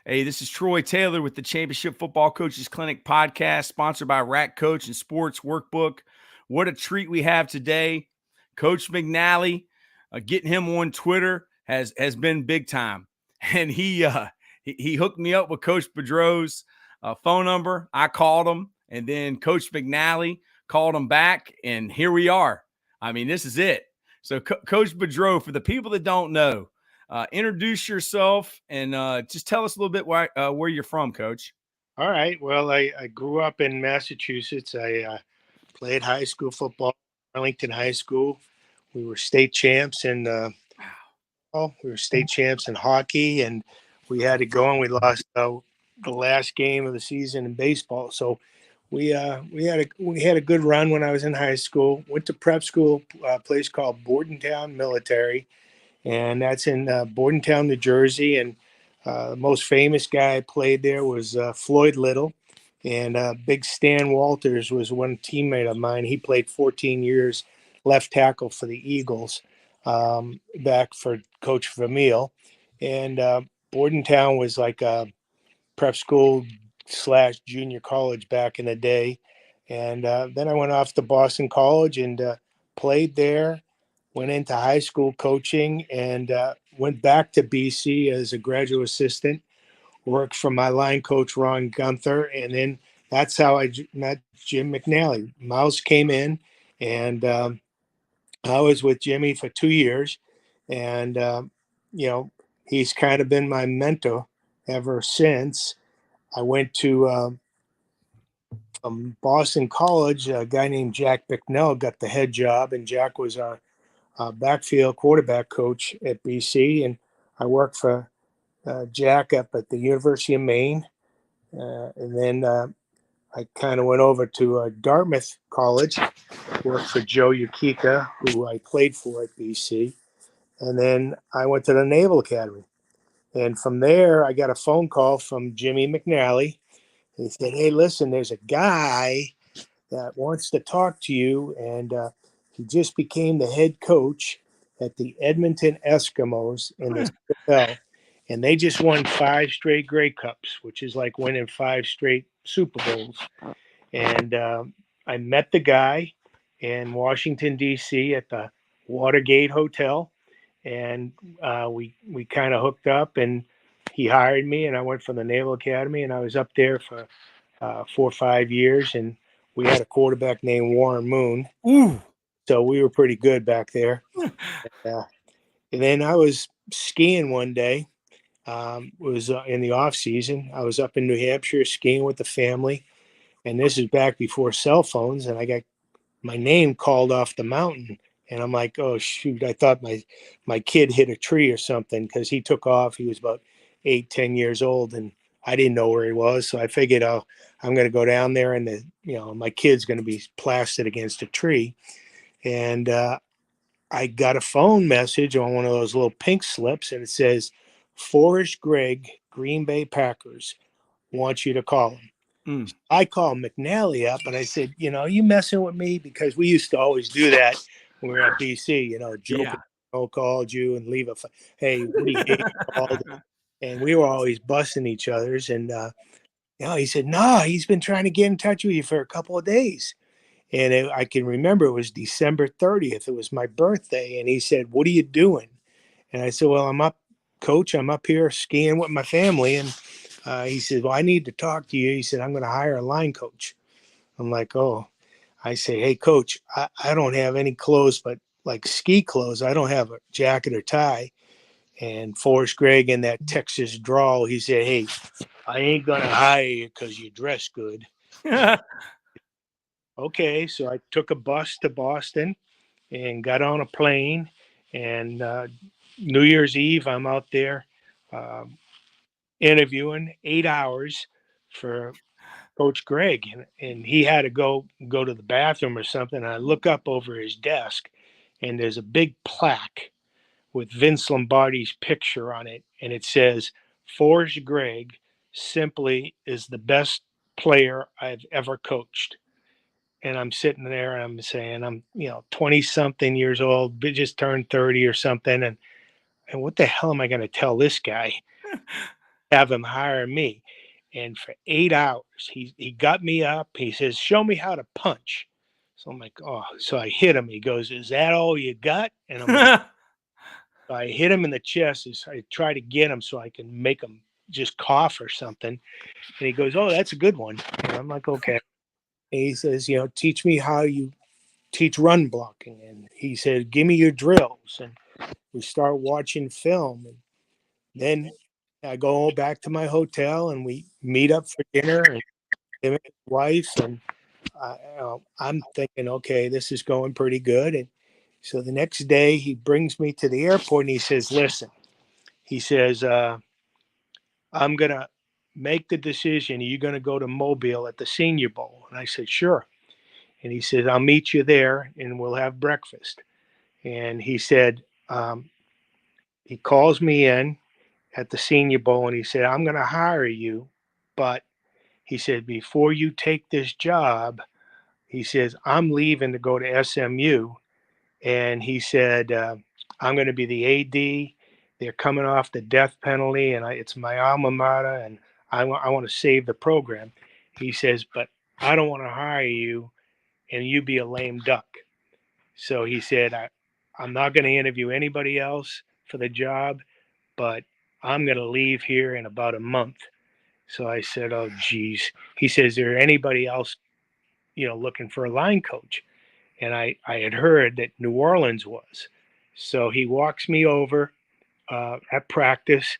Hey, this is Troy Taylor with the Championship Football Coaches Clinic podcast, sponsored by Rack Coach and Sports Workbook. What a treat we have today. Coach McNally, getting him on Twitter has been big time. And he hooked me up with Coach Boudreau's phone number. I called him, and then Coach McNally called him back, and here we are. I mean, this is it. So, Coach Boudreau, for the people that don't know, introduce yourself and just tell us a little bit where you're from, Coach. All right. Well, I grew up in Massachusetts. I played high school football, Arlington High School. We were state champs in hockey, and we had to go and we lost the last game of the season in baseball. So we had a good run when I was in high school. Went to prep school, a place called Bordentown Military, and that's in Bordentown, New Jersey. And the most famous guy I played there was Floyd Little, and Big Stan Walters was one teammate of mine. He played 14 years left tackle for the Eagles, back for Coach Vermeil. And Bordentown was like a prep school / junior college back in the day. And then I went off to Boston College and played there, went into high school coaching, and went back to BC as a graduate assistant, worked for my line coach, Ron Gunther. And then that's how I met Jim McNally. Mouse came in, and I was with Jimmy for 2 years. And, he's kind of been my mentor ever since. I went to Boston College. A guy named Jack Bicknell got the head job, and Jack was our backfield quarterback coach at BC. And I worked for Jack up at the University of Maine. And then I kind of went over to Dartmouth College, worked for Joe Yukika, who I played for at BC. And then I went to the Naval Academy. And from there, I got a phone call from Jimmy McNally. He said, "Hey, listen, there's a guy that wants to talk to you." And he just became the head coach at the Edmonton Eskimos in the CFL. And they just won 5 straight Grey Cups, which is like winning 5 straight Super Bowls. And I met the guy in Washington, D.C. at the Watergate Hotel. And we kind of hooked up, and he hired me, and I went from the Naval Academy, and I was up there for 4 or 5 years. And we had a quarterback named Warren Moon. Ooh. So we were pretty good back there. And then I was skiing one day. It was in the off season. I was up in New Hampshire skiing with the family, and this is back before cell phones. And I got my name called off the mountain, and I'm like, "Oh shoot!" I thought my kid hit a tree or something, because he took off. He was about 8-10 years old, and I didn't know where he was. So I figured, I'm going to go down there, and my kid's going to be plastered against a tree. And I got a phone message on one of those little pink slips, and it says, "Forrest Gregg, Green Bay Packers, wants you to call him." I called McNally up, and I said, "You messing with me?" Because we used to always do that when we were at BC, Joe called you and leave hey, Woody Hayes called. And we were always busting each other's. And, he said, "No, he's been trying to get in touch with you for a couple of days." And I can remember it was December 30th. It was my birthday. And he said, "What are you doing?" And I said, "Well, I'm up, Coach. I'm up here skiing with my family." And he said, "Well, I need to talk to you." He said, "I'm going to hire a line coach." I'm like, "Oh." I say, "Hey, Coach, I don't have any clothes but like ski clothes. I don't have a jacket or tie." And Forrest Gregg, in that Texas drawl, he said, "Hey, I ain't going to hire you because you dress good." Okay, so I took a bus to Boston and got on a plane. And New Year's Eve, I'm out there interviewing 8 hours for Coach Gregg. And he had to go to the bathroom or something. And I look up over his desk, and there's a big plaque with Vince Lombardi's picture on it. And it says, "Forrest Gregg simply is the best player I've ever coached." And I'm sitting there and I'm saying, I'm 20 something years old, but just turned 30 or something. And what the hell am I going to tell this guy? have him hire me. And for 8 hours, he got me up. He says, "Show me how to punch." So I'm like, "Oh." So I hit him. He goes, "Is that all you got?" And I'm like, so I hit him in the chest. I try to get him so I can make him just cough or something. And he goes, "Oh, that's a good one." And I'm like, "Okay." And he says, "Teach me how you teach run blocking." And he said, "Give me your drills." And we start watching film. And then I go back to my hotel and we meet up for dinner, and him and his wife. And I'm thinking, okay, this is going pretty good. And so the next day he brings me to the airport and he says, "Listen," he says, "I'm going to make the decision. Are you going to go to Mobile at the Senior Bowl?" And I said, "Sure." And he said, "I'll meet you there and we'll have breakfast." And he said, he calls me in at the Senior Bowl and he said, "I'm going to hire you, but," he said, "before you take this job," he says, "I'm leaving to go to SMU." And he said, "I'm going to be the AD. They're coming off the death penalty, and it's my alma mater, and I want to save the program." He says, "But I don't want to hire you and you be a lame duck." So he said, "I'm not going to interview anybody else for the job, but I'm going to leave here in about a month." So I said, "Oh, geez." He says, "Is there anybody else, looking for a line coach?" And I had heard that New Orleans was. So he walks me over at practice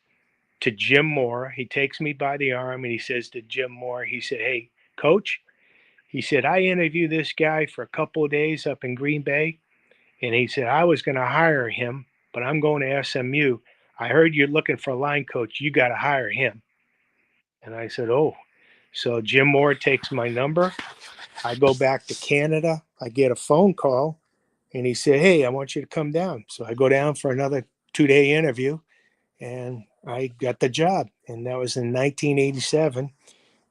to Jim Moore. He takes me by the arm and he says to Jim Moore, he said, "Hey, coach," he said, "I interviewed this guy for a couple of days up in Green Bay. And he said, I was going to hire him, but I'm going to SMU. I heard you're looking for a line coach. You got to hire him." And I said, "Oh." So Jim Moore takes my number. I go back to Canada. I get a phone call and he said, "Hey, I want you to come down." So I go down for another 2-day interview and I got the job. And that was in 1987.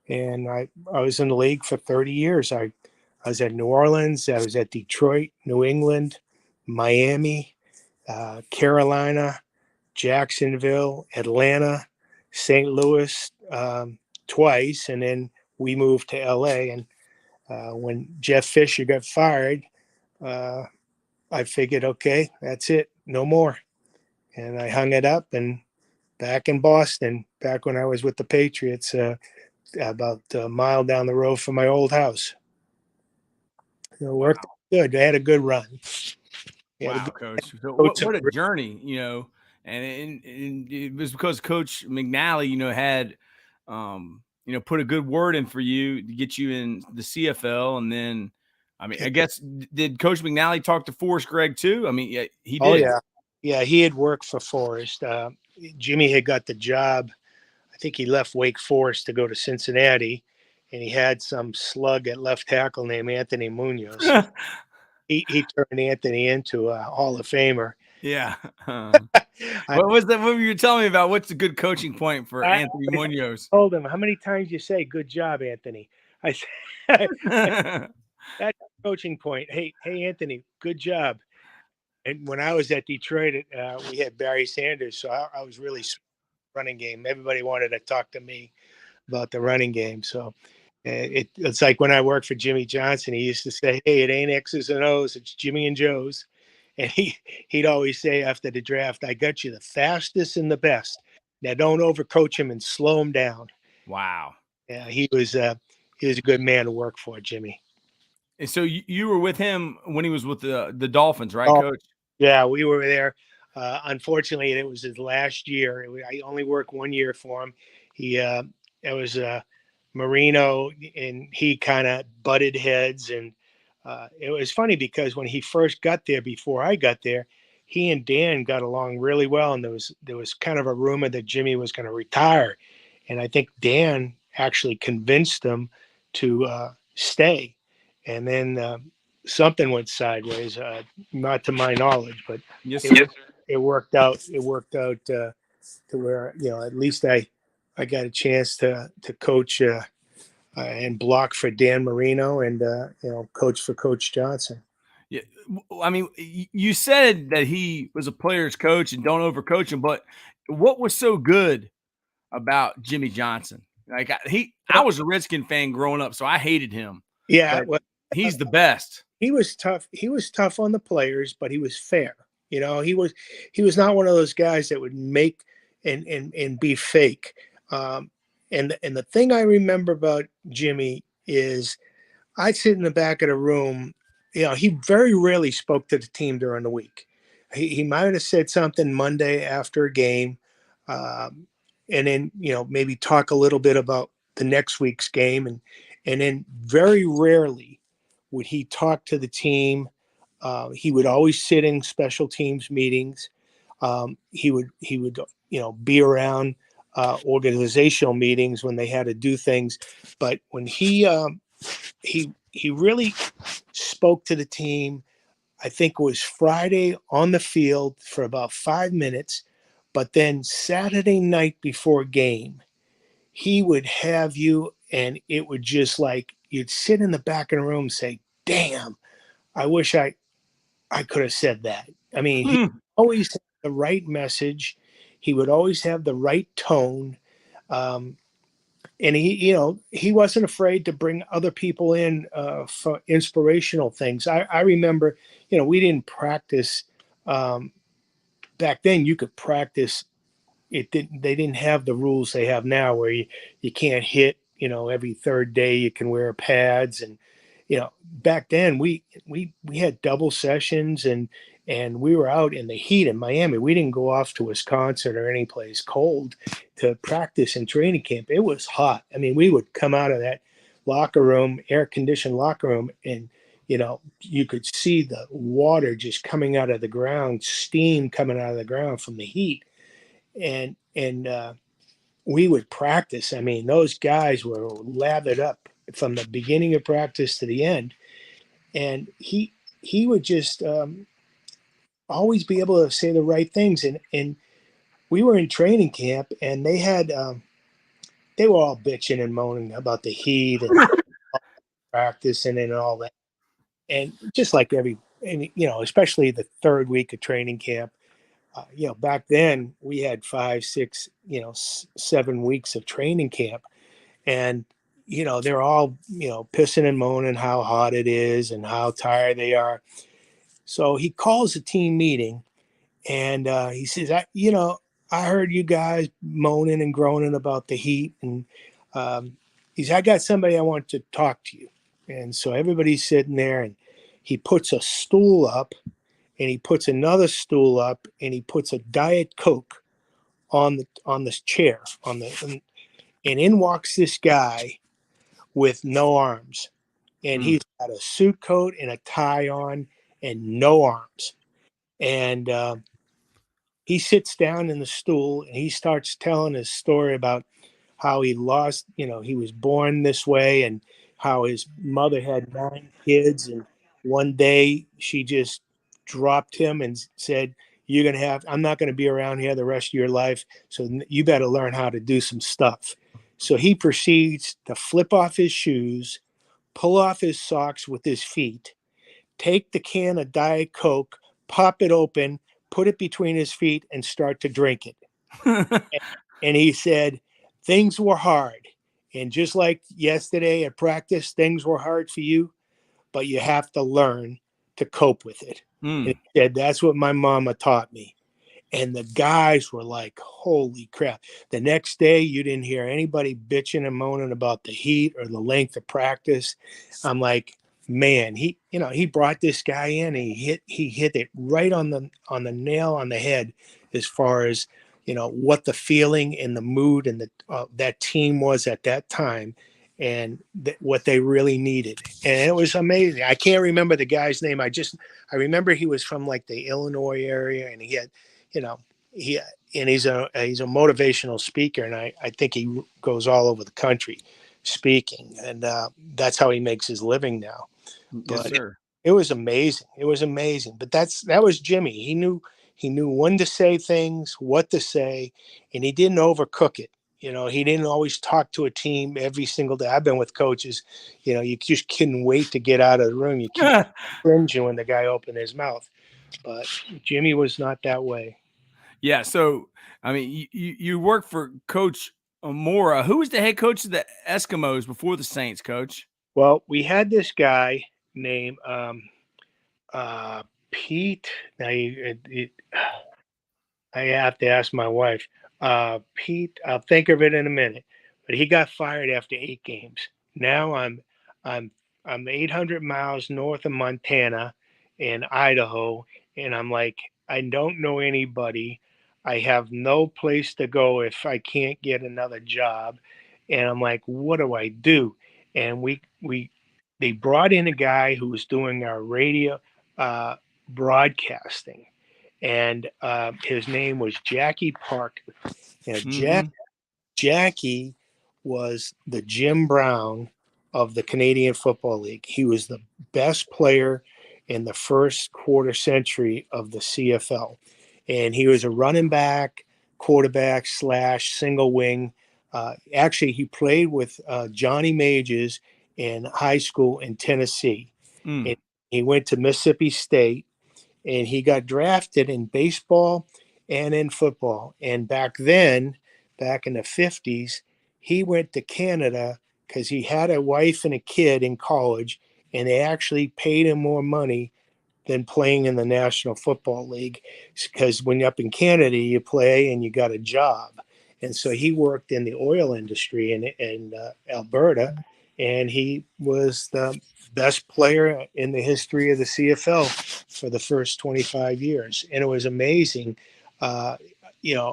And I was in the league for 30 years. I was at New Orleans, I was at Detroit, New England, Miami, Carolina, Jacksonville, Atlanta, St. Louis, twice. And then we moved to LA. And when Jeff Fisher got fired, uh, I figured, okay, that's it, no more. And I hung it up and back in Boston, back when I was with the Patriots, about a mile down the road from my old house. It worked Wow. good. I had a good run. Had a Wow, good coach. So Totem. what a journey, and it was because Coach McNally, had put a good word in for you to get you in the CFL. And then I mean, I guess did Coach McNally talk to Forrest Gregg too? I mean, yeah, he Oh did. yeah, yeah. He had worked for Forrest. Jimmy had got the job. I think he left Wake Forest to go to Cincinnati, and he had some slug at left tackle named Anthony Munoz. He turned Anthony into a Hall of Famer. Yeah. I, What was that? What were you telling me about? What's a good coaching point for I Anthony Munoz? told him, "How many times you say good job, Anthony?" I said, "That's a coaching point. Hey, Anthony, good job." And when I was at Detroit, we had Barry Sanders, so I was really running game. Everybody wanted to talk to me about the running game. So it's like when I worked for Jimmy Johnson, he used to say, "Hey, it ain't X's and O's, it's Jimmy and Joe's." And he'd always say after the draft, "I got you the fastest and the best. Now don't overcoach him and slow him down." Wow. Yeah, he was a good man to work for, Jimmy. And so you were with him when he was with the Dolphins, right, Oh, Coach? yeah, we were there. Unfortunately, it was his last year. I only worked 1 year for him. It was Marino, and he kind of butted heads. And it was funny because when he first got there, before I got there, he and Dan got along really well. And there was kind of a rumor that Jimmy was going to retire, and I think Dan actually convinced him to stay. And then something went sideways. Not to my knowledge, but Yes, it sir. it worked out. It worked out to where at least I got a chance to coach and block for Dan Marino and coach for Coach Johnson. Yeah, I mean, you said that he was a player's coach and don't overcoach him, but what was so good about Jimmy Johnson. Like I was a Redskin fan growing up, so I hated him. Yeah, But well, he's the best. he was tough. He was tough on the players, but he was fair. He was not one of those guys that would make and be fake. And the thing I remember about Jimmy is I'd sit in the back of the room. He very rarely spoke to the team during the week. He might have said something Monday after a game, and then maybe talk a little bit about the next week's game, and then very rarely would he talk to the team. He would always sit in special teams meetings. He would be around organizational meetings when they had to do things, but when he really spoke to the team. I think it was Friday on the field for about 5 minutes, but then Saturday night before game, he would have you, and it would just like you'd sit in the back of the room and say, "Damn, I wish I could have said that." I mean, he always had the right message. He would always have the right tone. And he wasn't afraid to bring other people in for inspirational things. I remember, we didn't practice back then. You could practice. They didn't have the rules they have now, where you can't hit. Every third day you can wear pads, and back then we had double sessions, and we were out in the heat in Miami. We didn't go off to Wisconsin or any place cold to practice in training camp. It was hot. I mean, we would come out of that locker room, air-conditioned locker room, and you could see the water just coming out of the ground, steam coming out of the ground from the heat. And we would practice. I mean, those guys were lathered up from the beginning of practice to the end. And he would just always be able to say the right things. And we were in training camp, and they were all bitching and moaning about the heat and practice and all that. And just like especially the third week of training camp, back then we had 5, 6, 7 weeks of training camp, and they're all pissing and moaning how hot it is and how tired they are. So he calls a team meeting, and he says, I heard you guys moaning and groaning about the heat, and he said, I got somebody I want to talk to you. And so everybody's sitting there, and he puts a stool up, and he puts another stool up, and he puts a Diet Coke on this chair and in walks this guy with no arms, and he's got a suit coat and a tie on and no arms. And he sits down in the stool, and he starts telling his story about how he lost, he was born this way, and how his mother had 9 kids, and one day she just dropped him and said, I'm not going to be around here the rest of your life, so you better learn how to do some stuff. So he proceeds to flip off his shoes, pull off his socks with his feet, take the can of Diet Coke, pop it open, put it between his feet, and start to drink it. And he said, things were hard. And just like yesterday at practice, things were hard for you, but you have to learn to cope with it. And he said, that's what my mama taught me. And the guys were like, holy crap. The next day, you didn't hear anybody bitching and moaning about the heat or the length of practice. I'm like, man, he brought this guy in, and he hit it right on the nail on the head, as far as, what the feeling and the mood and that team was at that time, and what they really needed. And it was amazing. I can't remember the guy's name. I remember he was from like the Illinois area, and he had, he's a motivational speaker, and I think he goes all over the country speaking, and that's how he makes his living now. Yes, But sir. it was amazing. It was amazing. But that was Jimmy. He knew when to say things, what to say, and he didn't overcook it. He didn't always talk to a team every single day. I've been with coaches, you just couldn't wait to get out of the room. You keep cringing when the guy opened his mouth. But Jimmy was not that way. Yeah. So, I mean, you work for Coach Mora. Who was the head coach of the Eskimos before the Saints, Coach? Well, we had this guy named Pete. Now, I have to ask my wife. Pete, I'll think of it in a minute. But he got fired after 8 games. Now I'm I'm 800 miles north of Montana in Idaho, and I'm like, I don't know anybody. I have no place to go if I can't get another job, and I'm like, what do I do? And we they brought in a guy who was doing our radio broadcasting, and his name was Jackie Parker. Now, Mm-hmm. Jackie was the Jim Brown of the Canadian Football League. He was the best player in the first quarter century of the CFL, and he was a running back, quarterback slash single wing. Actually, he played with Johnny Majors in high school in Tennessee. Mm. And he went to Mississippi State, and he got drafted in baseball and in football. And back then, back in the 50s, he went to Canada because he had a wife and a kid in college, and they actually paid him more money than playing in the National Football League, because when you're up in Canada, you play and you got a job. And so he worked in the oil industry in Alberta, and he was the best player in the history of the CFL for the first 25 years. And it was amazing, uh,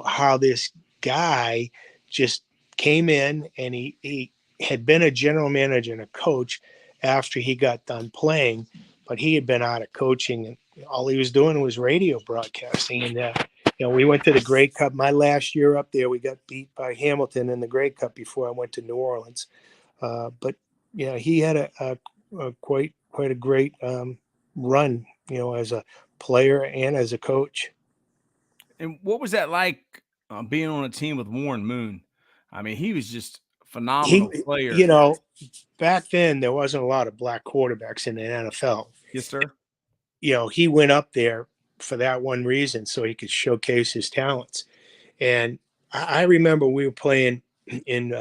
how this guy just came in, and he had been a general manager and a coach after he got done playing, but he had been out of coaching, and all he was doing was radio broadcasting. And we went to the Grey Cup. My last year up there, we got beat by Hamilton in the Grey Cup before I went to New Orleans. But he had a quite a great run, as a player and as a coach. And what was that like being on a team with Warren Moon? I mean, he was just a He, phenomenal player. back then there wasn't a lot of black quarterbacks in the NFL. Yes, sir. He went up there for that one reason, so he could showcase his talents. And I remember we were playing in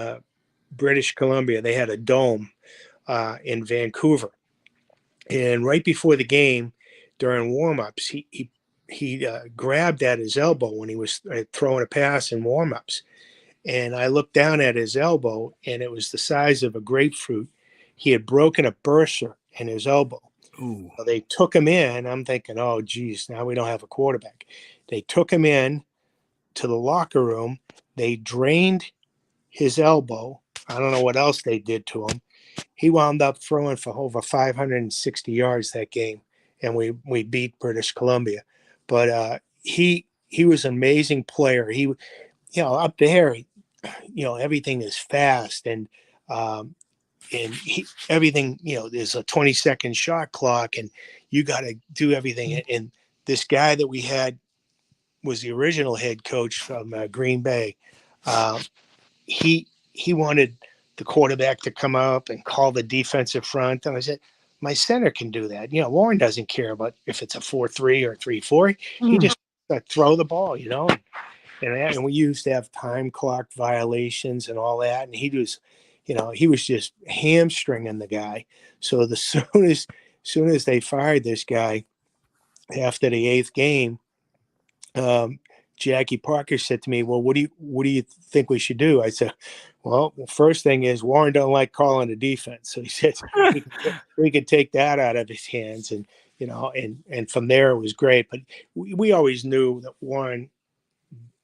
British Columbia. They had a dome in Vancouver, and right before the game, during warm-ups, he grabbed at his elbow when he was throwing a pass in warm-ups. And I looked down at his elbow, and it was the size of a grapefruit. He had broken a bursa in his elbow. Ooh. So they took him in. I'm thinking, oh, geez, now we don't have a quarterback. They took him in to the locker room. They drained his elbow. I don't know what else they did to him. He wound up throwing for over 560 yards that game, and we beat British Columbia. But he was an amazing player. He, up there, everything is fast, and everything, there's a 20-second shot clock, and you got to do everything. And this guy that we had was the original head coach from Green Bay. He wanted the quarterback to come up and call the defensive front, and I said, my center can do that. Warren doesn't care about if it's a 4-3 or 3-4. He just throw the ball, and we used to have time clock violations and all that, and he was just hamstringing the guy. So the soon as they fired this guy after the 8th game, Jackie Parker said to me, well, what do you think we should do? I said, well, first thing is Warren don't like calling the defense. So he said we could take that out of his hands, and and from there it was great. But we always knew that Warren,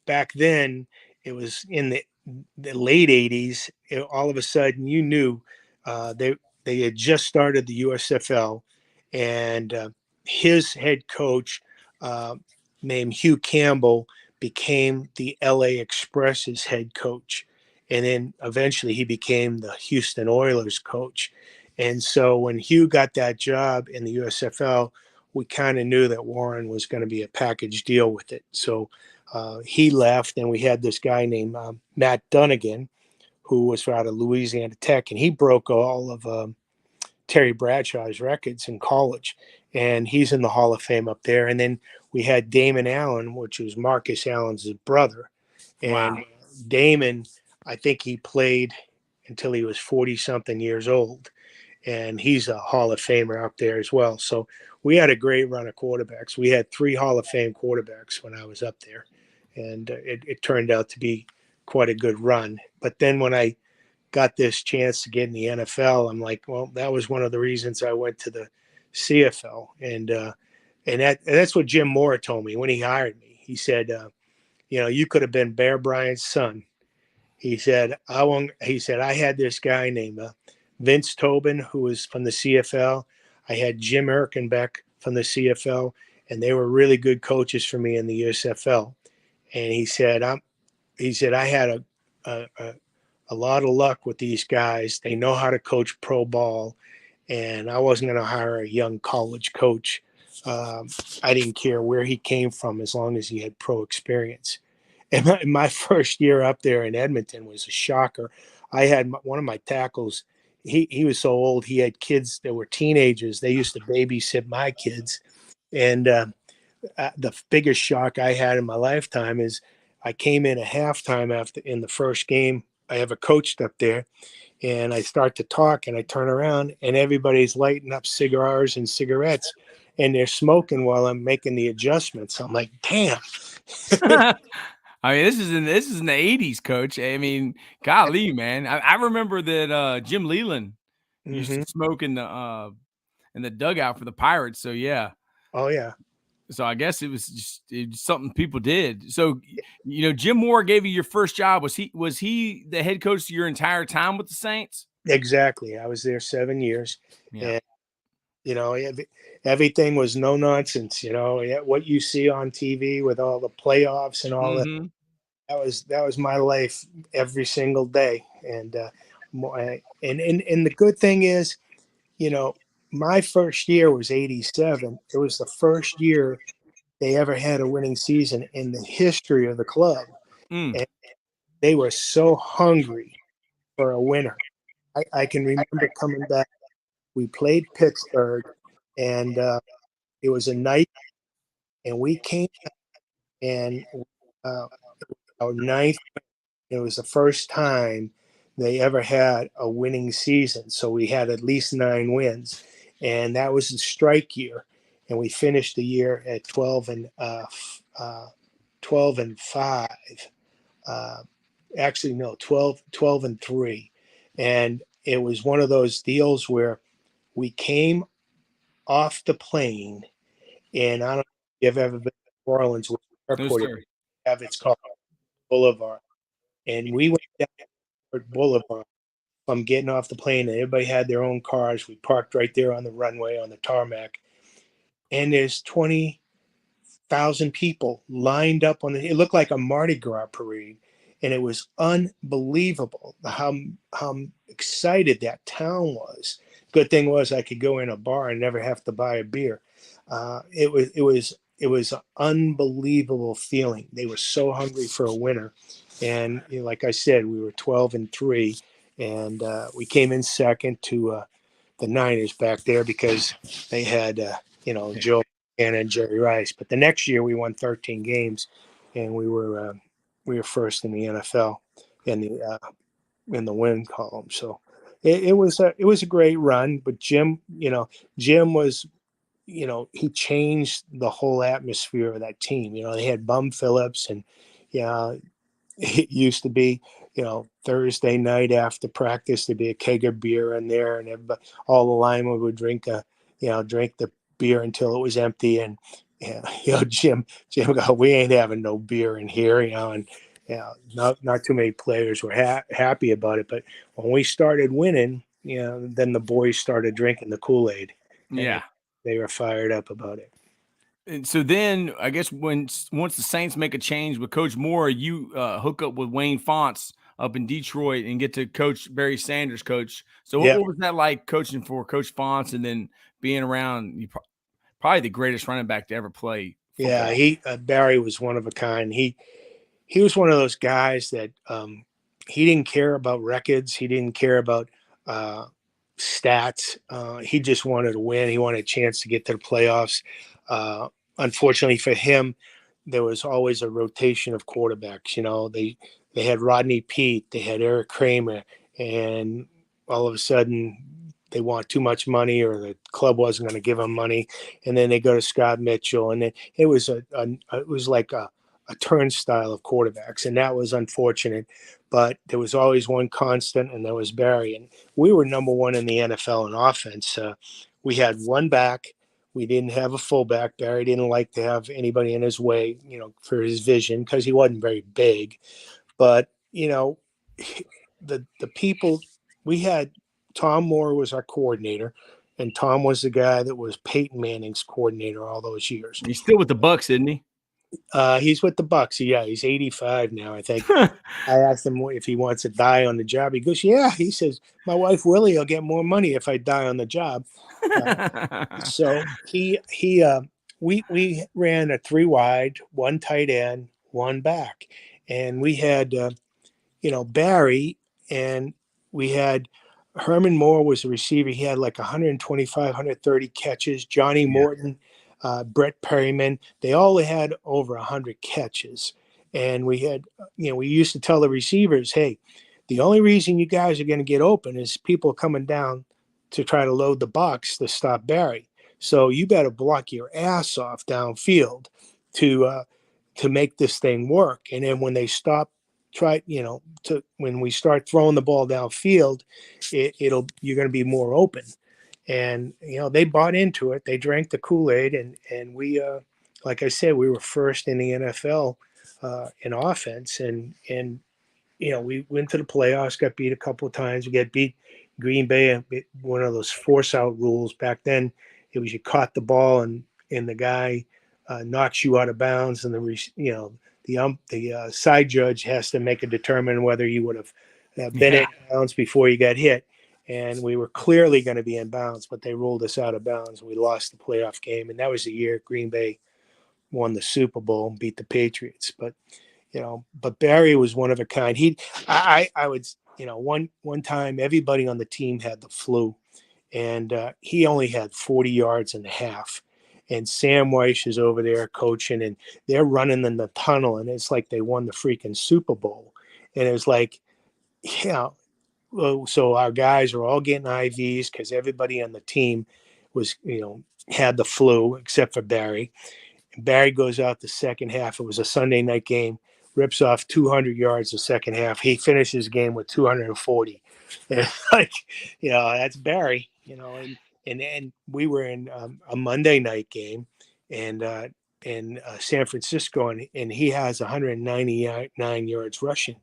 back then, it was in the late 80s, all of a sudden you knew they had just started the USFL, and his head coach named Hugh Campbell became the LA Express's head coach, and then eventually he became the Houston Oilers coach. And so when Hugh got that job in the USFL, we kind of knew that Warren was going to be a package deal with it. So he left, and we had this guy named Matt Dunnigan, who was out of Louisiana Tech, and he broke all of Terry Bradshaw's records in college, and he's in the Hall of Fame up there. And then we had Damon Allen, which was Marcus Allen's brother, and Wow. Damon I think he played until he was 40 something years old, and he's a Hall of Famer up there as well. So we had a great run of quarterbacks. We had 3 Hall of Fame quarterbacks when I was up there, and it turned out to be quite a good run. But then when I got this chance to get in the NFL, I'm like, well, that was one of the reasons I went to the CFL, and that's what Jim Moore told me when he hired me. He said, you could have been Bear Bryant's son. He said, I won't. He said, I had this guy named Vince Tobin, who was from the CFL. I had Jim Erkenbeck from the CFL, and they were really good coaches for me in the USFL. And he said, I had a lot of luck with these guys. They know how to coach pro ball, and I wasn't going to hire a young college coach. I didn't care where he came from as long as he had pro experience. And my first year up there in Edmonton was a shocker. I had one of my tackles. He was so old. He had kids that were teenagers. They used to babysit my kids. And the biggest shock I had in my lifetime is I came in at halftime in the first game I ever coached up there. And I start to talk and I turn around and everybody's lighting up cigars and cigarettes and they're smoking while I'm making the adjustments. I'm like, damn. I mean, this is in the 80s, coach. I mean, golly, man. I remember that Jim Leland used to smoke in the dugout for the Pirates. So yeah. Oh yeah. So I guess it was something people did. So Jim Moore gave you your first job. Was he the head coach your entire time with the Saints? Exactly. I was there 7 years. Yeah. And everything was no nonsense. What you see on TV with all the playoffs and all that. That was my life every single day. And the good thing is, my first year was 87. It was the first year they ever had a winning season in the history of the club. And they were so hungry for a winner. I can remember coming back. We played Pittsburgh, and it was a night, and we came and our ninth. It was the first time they ever had a winning season. So we had at least 9 wins, and that was the strike year. And we finished the year at 12 and 5. Actually, no, 12 and 3. And it was one of those deals where we came off the plane, and I don't know if you've ever been to New Orleans with the airport. It's called Boulevard. And we went down Boulevard. I'm getting off the plane, and everybody had their own cars. We parked right there on the runway on the tarmac, and there's 20,000 people lined up it looked like a Mardi Gras parade, and it was unbelievable how excited that town was. Good thing was I could go in a bar and never have to buy a beer. It was an unbelievable feeling. They were so hungry for a winner. And like I said, we were 12 and 3, and we came in second to the Niners back there because they had Joe and Jerry Rice. But the next year we won 13 games, and we were first in the NFL in the win column. So it was a great run. But Jim was. He changed the whole atmosphere of that team. They had Bum Phillips, and it used to be, Thursday night after practice, there'd be a keg of beer in there, and all the linemen would drink the beer until it was empty. And, Jim go, we ain't having no beer in here, and not too many players were happy about it. But when we started winning, then the boys started drinking the Kool-Aid. Yeah. They were fired up about it. And so then I guess once the Saints make a change with Coach Moore, you hook up with Wayne Fonts up in Detroit and get to coach Barry Sanders, coach. So what was that like coaching for Coach Fonts and then being around probably the greatest running back to ever play football? Yeah, Barry was one of a kind. He was one of those guys that he didn't care about records. He didn't care about stats. He just wanted to win. He wanted a chance to get to the playoffs. Unfortunately for him, there was always a rotation of quarterbacks. They had Rodney Pete, they had Eric Kramer, and all of a sudden they want too much money, or the club wasn't going to give them money, and then they go to Scott Mitchell, and it was it was like a turnstile of quarterbacks, and that was unfortunate. But there was always one constant, and that was Barry, and we were number one in the NFL in offense. We had one back. We didn't have a fullback. Barry didn't like to have anybody in his way, for his vision, because he wasn't very big. But the people we had, Tom Moore was our coordinator, and Tom was the guy that was Peyton Manning's coordinator all those years. He's still with the Bucks, isn't he? He's with the Bucks. Yeah, he's 85 now, I think. I asked him if he wants to die on the job. He goes, "Yeah." He says, "My wife Willie will get more money if I die on the job." So we ran a 3 wide, 1 tight end, 1 back, and we had Barry, and we had Herman Moore was a receiver. He had like 125, 130 catches. Johnny Morton, Brett Perryman, they all had over 100 catches. And we had, we used to tell the receivers, hey, the only reason you guys are going to get open is people coming down to try to load the box to stop Barry. So you better block your ass off downfield to make this thing work. And then when they stop, when we start throwing the ball downfield, you're going to be more open. And they bought into it. They drank the Kool-Aid, and we, like I said, we were first in the NFL in offense, and we went to the playoffs, got beat a couple of times. We got beat Green Bay, one of those force out rules back then. It was you caught the ball and the guy knocks you out of bounds, and the side judge has to make a determine whether you would have been in bounds before you got hit. And we were clearly going to be in bounds, but they ruled us out of bounds. We lost the playoff game, and that was the year Green Bay won the Super Bowl and beat the Patriots. But but Barry was one of a kind. I would, one time everybody on the team had the flu, and he only had 40 yards and a half. And Sam Weiss is over there coaching, and they're running in the tunnel, and it's like they won the freaking Super Bowl. And it was like, so our guys are all getting IVs because everybody on the team was, had the flu except for Barry. And Barry goes out the second half. It was a Sunday night game, rips off 200 yards the second half. He finishes the game with 240. And that's Barry, and we were in a Monday night game, and in San Francisco, and he has 199 yards rushing.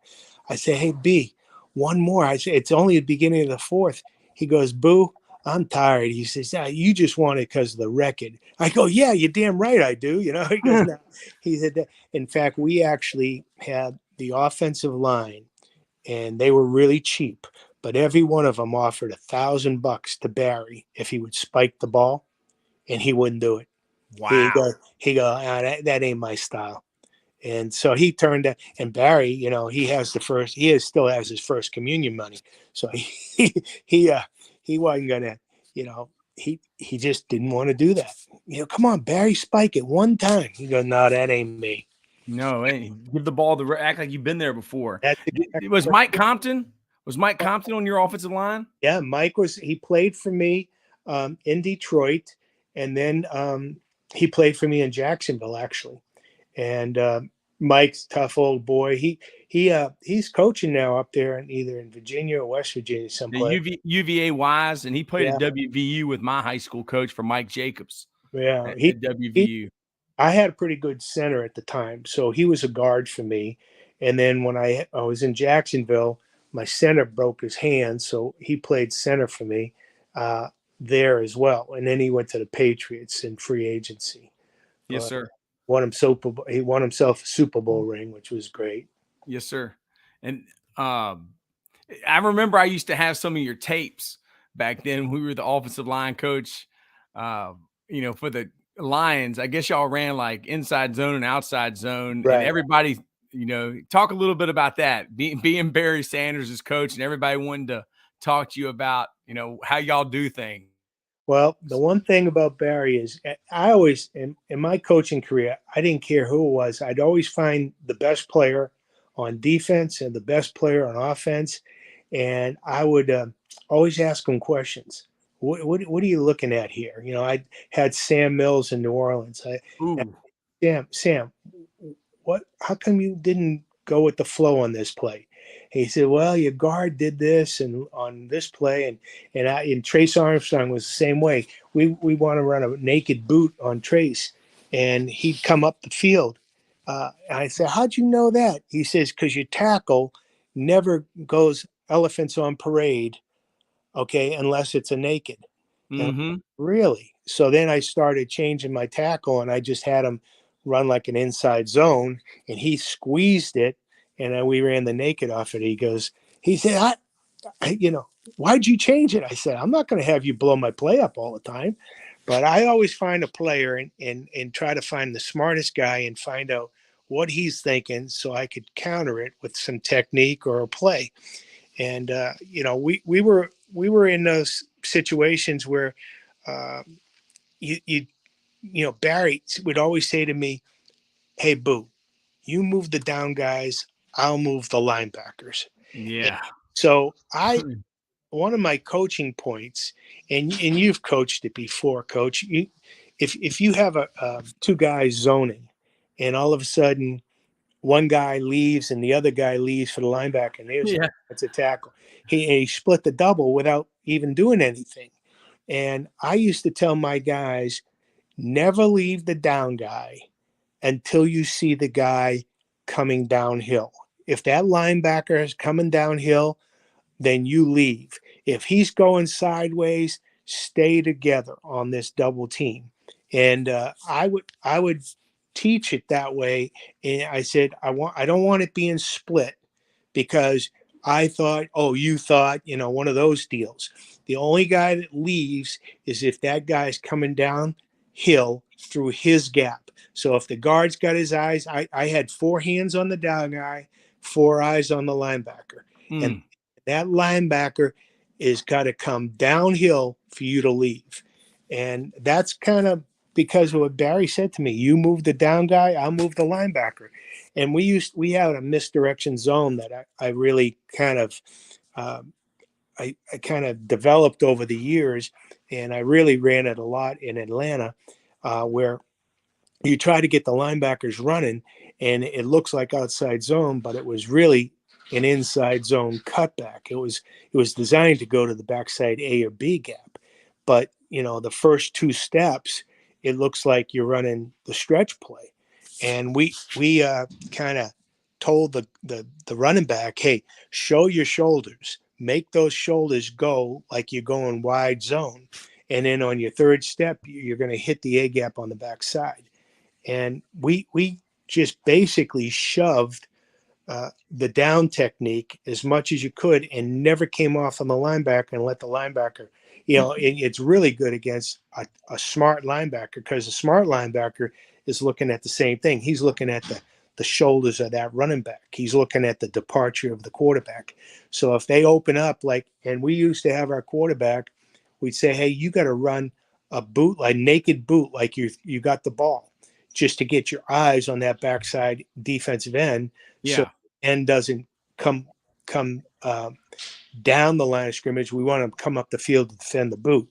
I say, "Hey, B, one more." I say, "It's only the beginning of the fourth." He goes, "Boo, I'm tired." He says, "You just want it because of the record." I go, "Yeah, you're damn right I do." He goes, "No." He said that. In fact, we actually had the offensive line, and they were really cheap, but every one of them offered $1,000 to Barry if he would spike the ball, and he wouldn't do it. Wow. He go, that ain't my style. And so he turned that, and Barry, he still has his first communion money. So he wasn't gonna, he just didn't want to do that. Come on, Barry, spike it one time. He goes, "No, that ain't me." No, give the ball act like you've been there before. Exactly. Was Mike Compton? Was Mike Compton on your offensive line? Yeah, he played for me in Detroit, and then he played for me in Jacksonville, actually. And Mike's tough old boy. He's coaching now up there either in Virginia or West Virginia someplace. UVA Wise, and he played at WVU with my high school coach for Mike Jacobs. Yeah, at WVU. I had a pretty good center at the time, so he was a guard for me. And then when I was in Jacksonville, my center broke his hand, so he played center for me there as well. And then he went to the Patriots in free agency. Yes, sir. He won himself a Super Bowl ring, which was great. Yes, sir. And I remember I used to have some of your tapes back then. We were the offensive line coach, for the Lions. I guess y'all ran like inside zone and outside zone, right. And everybody, talk a little bit about that. Being Barry Sanders' coach, and everybody wanted to talk to you about, how y'all do things. Well, the one thing about Barry is I always, in my coaching career, I didn't care who it was. I'd always find the best player on defense and the best player on offense. And I would always ask him questions. What are you looking at here? You know, I had Sam Mills in New Orleans. Ooh. Sam, what? How come you didn't go with the flow on this play? And he said, well, your guard did this and on this play, and Trace Armstrong was the same way. We want to run a naked boot on Trace, and he'd come up the field. And I said, how'd you know that? He says, because your tackle never goes elephants on parade, okay, unless it's a naked. And Mm-hmm. really? So then I started changing my tackle, and I just had him run like an inside zone, and he squeezed it, and then we ran the naked off it. He said, why'd you change it? I said, I'm not going to have you blow my play up all the time. But I always find a player and try to find the smartest guy and find out what he's thinking so I could counter it with some technique or a play. And we were in those situations where Barry would always say to me, "Hey, Boo, you move the down guys, I'll move the linebackers." And Yeah. so one of my coaching points, and you've coached it before, Coach. If you have two guys zoning, and all of a sudden one guy leaves and the other guy leaves for the linebacker, and Yeah. that's a tackle. He split the double without even doing anything. And I used to tell my guys, never leave the down guy until you see the guy coming downhill. If that linebacker is coming downhill, then you leave. If he's going sideways, stay together on this double team. And I would teach it that way. And I said, I don't want it being split, because I thought, oh, you thought, one of those deals. The only guy that leaves is if that guy's coming downhill through his gap. So if the guard's got his eyes, I had 4 hands on the down guy, 4 eyes on the linebacker. And that linebacker is got to come downhill for you to leave. And that's kind of because of what Barry said to me. You move the down guy, I'll move the linebacker. And we had a misdirection zone that I really kind of I kind of developed over the years, and I really ran it a lot in Atlanta, where you try to get the linebackers running, and it looks like outside zone, but it was really an inside zone cutback. It was designed to go to the backside A or B gap, but the first 2 steps, it looks like you're running the stretch play. And we kind of told the running back, hey, show your shoulders, make those shoulders go like you're going wide zone, and then on your 3rd step, you're going to hit the A gap on the backside. And we just basically shoved the down technique as much as you could, and never came off on the linebacker and let the linebacker, it's really good against a smart linebacker, because a smart linebacker is looking at the same thing. He's looking at the shoulders of that running back. He's looking at the departure of the quarterback. So if they open up, and we used to have our quarterback, we'd say, hey, you got to run a boot, like naked boot, like you got the ball, just to get your eyes on that backside defensive end. Yeah. So end doesn't come down the line of scrimmage. We want to come up the field to defend the boot.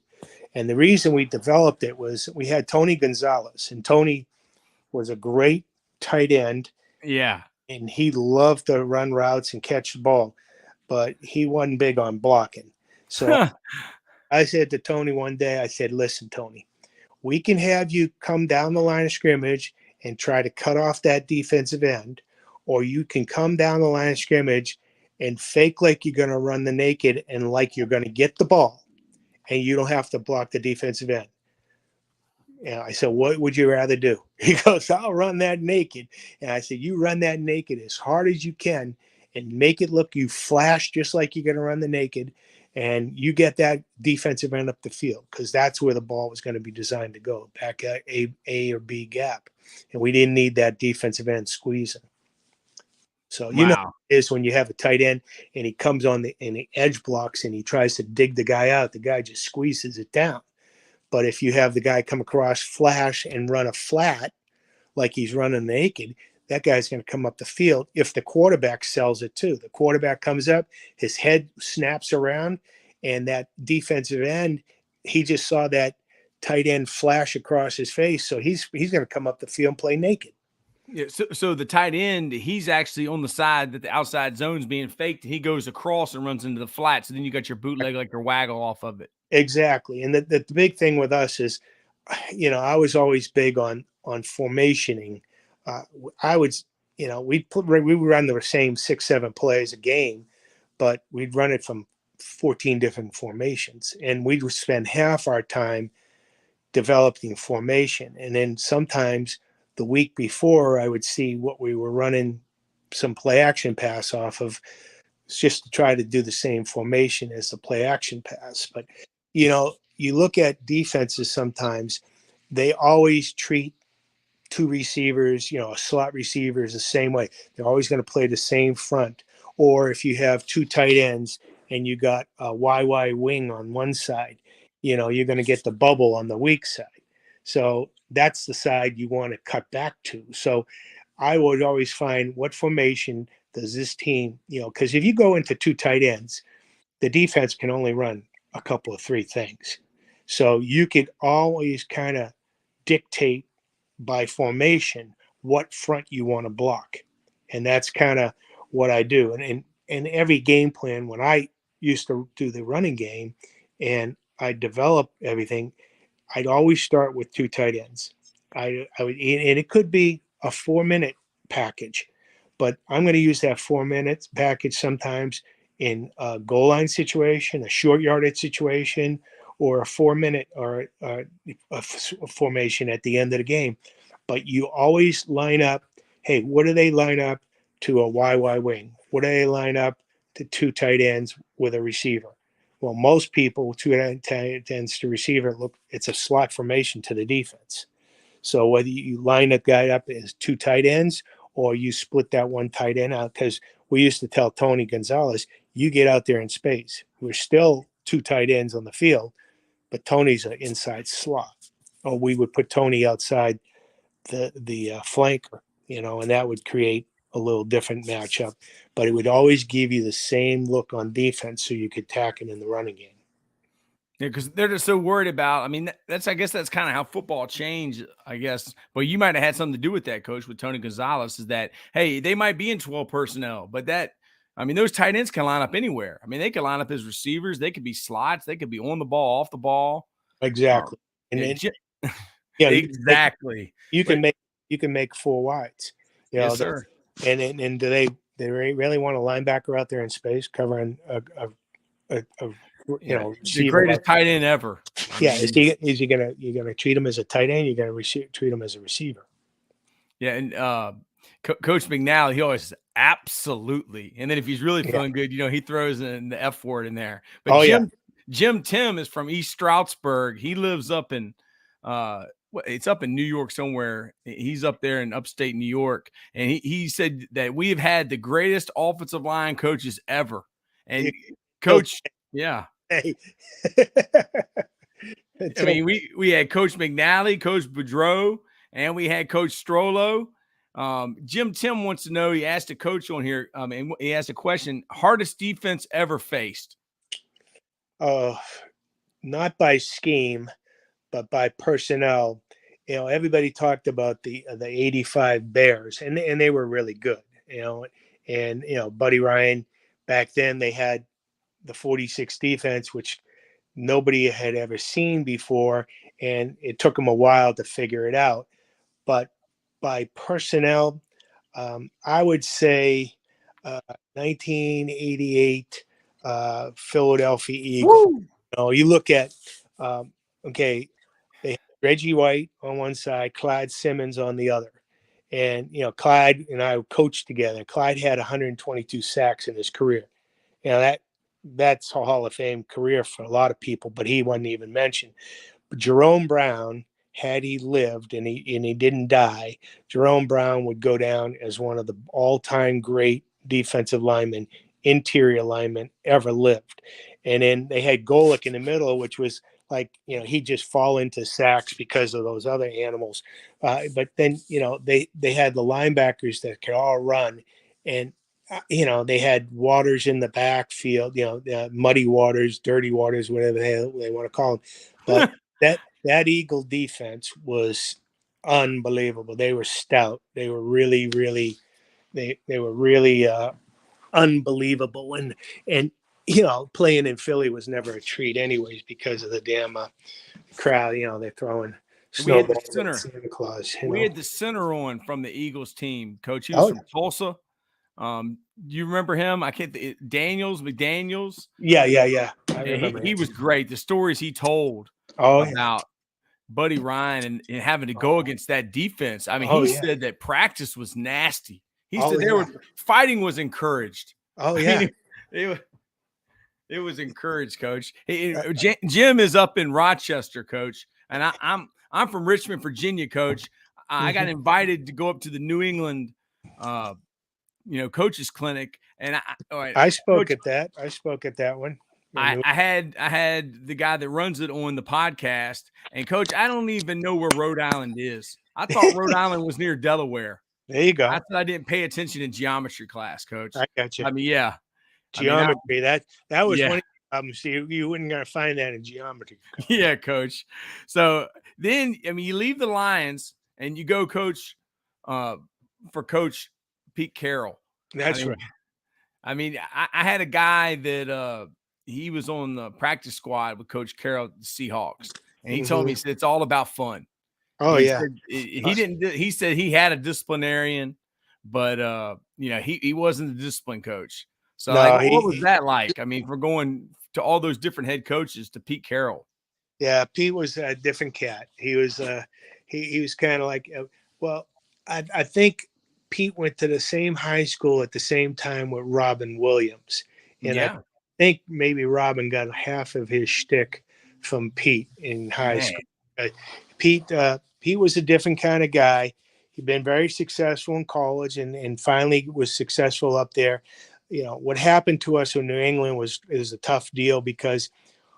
And the reason we developed it was we had Tony Gonzalez, and Tony was a great tight end. Yeah. And he loved to run routes and catch the ball, but he wasn't big on blocking. So I said to Tony one day, I said, listen, Tony, we can have you come down the line of scrimmage and try to cut off that defensive end, or you can come down the line of scrimmage and fake like you're going to run the naked and like you're going to get the ball, and you don't have to block the defensive end. And I said, what would you rather do? He goes, I'll run that naked. And I said, you run that naked as hard as you can and make it look, you flash just like you're going to run the naked, and you get that defensive end up the field, because that's where the ball was going to be designed to go, back at A or B gap. And we didn't need that defensive end squeezing. So Wow. it is when you have a tight end and he comes on the edge blocks and he tries to dig the guy out, the guy just squeezes it down. But if you have the guy come across, flash, and run a flat like he's running naked, that guy's going to come up the field if the quarterback sells it too. The quarterback comes up, his head snaps around, and that defensive end, he just saw that tight end flash across his face. So he's going to come up the field and play naked. Yeah, so the tight end, he's actually on the side that the outside zone's being faked. He goes across and runs into the flat. So then you got your bootleg, like your waggle off of it. Exactly. And the big thing with us is, I was always big on formationing. I would, we would run the same 6-7 plays a game, but we'd run it from 14 different formations, and we'd spend half our time developing formation. And then sometimes the week before, I would see what we were running some play action pass off of, just to try to do the same formation as the play action pass. But, you look at defenses sometimes, they always treat two receivers, a slot receiver is the same way. They're always going to play the same front. Or if you have two tight ends and you got a YY wing on one side, you're going to get the bubble on the weak side. So that's the side you want to cut back to. So I would always find, what formation does this team, because if you go into two tight ends, the defense can only run a couple of three things. So you could always kind of dictate by formation what front you want to block. And that's kind of what I do. And in every game plan, when I used to do the running game and I develop everything, I'd always start with two tight ends. I would, and it could be a 4-minute package, but I'm going to use that 4 minutes package sometimes in a goal line situation, a short yardage situation, or a 4-minute or a formation at the end of the game. But you always line up, hey, what do they line up to a YY wing? What do they line up to two tight ends with a receiver? Well, most people, two tight ends to receiver, it's a slot formation to the defense. So whether you line a guy up as two tight ends or you split that one tight end out, because we used to tell Tony Gonzalez, you get out there in space. We're still two tight ends on the field, but Tony's an inside slot. Or we would put Tony outside the flanker, and that would create a little different matchup. But it would always give you the same look on defense, so you could tack it in the running game. Yeah, because they're just so worried about. I mean, I guess that's kind of how football changed. I guess, but you might have had something to do with that, Coach, with Tony Gonzalez. Is that, hey, they might be in 12 personnel, but those tight ends can line up anywhere. I mean, they can line up as receivers. They could be slots. They could be on the ball, off the ball. Exactly. And then, yeah, exactly. You can make four wides. Yes, sir. And do they really want a linebacker out there in space covering a the greatest tight end ever? Yeah, is you gonna treat him as a tight end? You're gonna treat him as a receiver? Yeah, and Coach McNally, he always says absolutely, and then if he's really feeling good, he throws in the F word in there. But Jim Tim is from East Stroudsburg. He lives up in it's up in New York somewhere. He's up there in upstate New York, and he said that we have had the greatest offensive line coaches ever. And Coach, yeah. Hey. I mean, we had Coach McNally, Coach Boudreau, and we had Coach Strollo. Jim Tim wants to know, he asked a coach on here, and he asked a question, hardest defense ever faced? Not by scheme, but by personnel. Everybody talked about the 85 Bears, and they were really good, and Buddy Ryan, back then they had the 46 defense, which nobody had ever seen before, and it took them a while to figure it out. But by personnel, I would say 1988 Philadelphia Eagles. You look at they had Reggie White on one side, Clyde Simmons on the other. And, Clyde and I coached together. Clyde had 122 sacks in his career. That's a Hall of Fame career for a lot of people, but he wasn't even mentioned. But Jerome Brown, had he lived and he didn't die, Jerome Brown would go down as one of the all-time great defensive interior linemen ever lived. And then they had Golick in the middle, which was like, he'd just fall into sacks because of those other animals. But then, they had the linebackers that could all run, and they had Waters in the backfield, muddy Waters, dirty Waters, whatever they want to call them. But that Eagle defense was unbelievable. They were stout. They were really, really, they were really unbelievable. And playing in Philly was never a treat, anyways, because of the damn crowd. They're throwing We had the snowballs at center. Santa Claus. We had the center on from the Eagles team, coach. He was Oh, from Tulsa. Do you remember him? I can't. McDaniels. yeah. I remember He him. was great. The stories he told about Buddy Ryan and having to go against that defense. I mean, he said that practice was nasty. He said fighting was encouraged. Oh, I mean, it was encouraged, Coach. Jim is up in Rochester, Coach, and I'm from Richmond, Virginia, Coach. I got invited to go up to the New England, coaches clinic, and I spoke Coach, at that one. I had the guy that runs it on the podcast, and Coach, I don't even know where Rhode Island is. I thought Rhode Island was near Delaware. There you go. I thought I didn't pay attention in geometry class, Coach. I got you. I mean, yeah, geometry. That was one of the problems. You wouldn't gonna find that in geometry. Yeah, Coach. So then, you leave the Lions and you go coach for Coach Pete Carroll. That's right. I mean, I had a guy that he was on the practice squad with Coach Carroll, the Seahawks, and he told me, he said it's all about fun. Oh, he said, he said he had a disciplinarian, but he wasn't a discipline coach. So what was that like? I mean, for going to all those different head coaches to Pete Carroll. Yeah, Pete was a different cat. He was he was kind of like, I think Pete went to the same high school at the same time with Robin Williams, and I think maybe Robin got half of his shtick from Pete in high school. Pete was a different kind of guy. He'd been very successful in college and finally was successful up there. What happened to us in New England was a tough deal because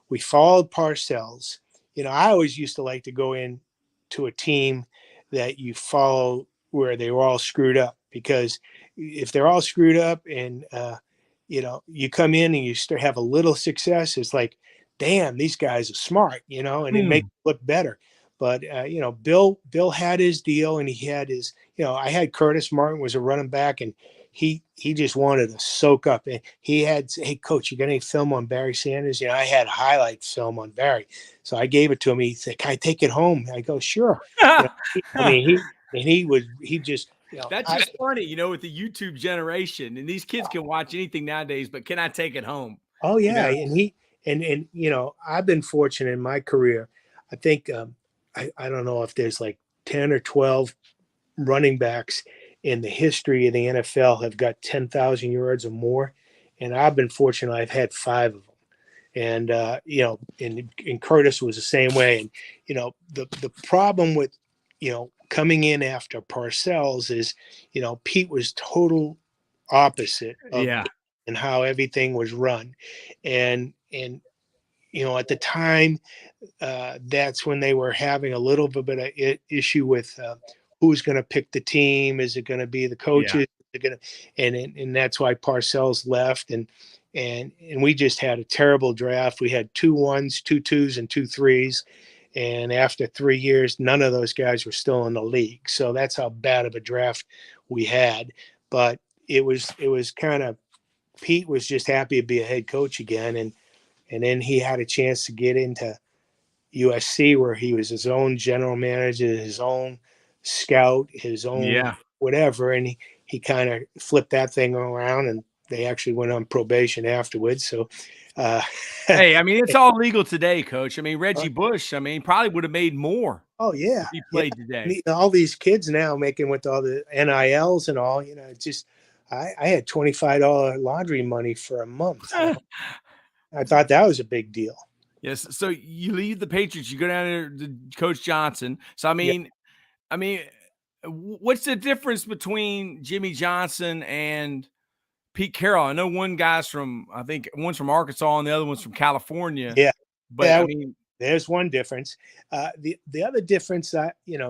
we followed Parcells. I always used to like to go in to a team that you follow where they were all screwed up, because if they're all screwed up and you come in and you start have a little success, it's like, damn, these guys are smart, and it makes it look better. But Bill had his deal, and he had his, I had Curtis Martin was a running back, and he just wanted to soak up. And he had, hey, coach, you got any film on Barry Sanders? I had highlight film on Barry, so I gave it to him. He said, "Can I take it home?" I go, "Sure." He just. That's just funny, with the YouTube generation, and these kids can watch anything nowadays. But can I take it home? Oh yeah, and I've been fortunate in my career. I think I don't know if there's like 10 or 12 running backs in the history of the NFL have got 10,000 yards or more, and I've been fortunate. I've had 5 of them, and and Curtis was the same way. And the problem with coming in after Parcells is Pete was total opposite of and how everything was run, and at the time that's when they were having a little bit of issue with who's going to pick the team. Is it going to be the coaches? And that's why Parcells left, and we just had a terrible draft. We had 2 1s, 2 2s, and 2 3s. And after 3 years, none of those guys were still in the league. So that's how bad of a draft we had. But it was kind of, Pete was just happy to be a head coach again. And then he had a chance to get into USC, where he was his own general manager, his own scout, his own whatever. And he kind of flipped that thing around, and they actually went on probation afterwards. So, hey, I mean, it's all legal today, Coach. I mean, Reggie Bush, probably would have made more. Oh yeah, if he played today. All these kids now making with all the NILs and all, just I had $25 laundry money for a month. I thought that was a big deal. Yes. So you leave the Patriots, you go down there to Coach Johnson. So I mean, what's the difference between Jimmy Johnson and Pete Carroll? I know one guy's I think one's from Arkansas and the other one's from California. Yeah. But There's one difference. The other difference,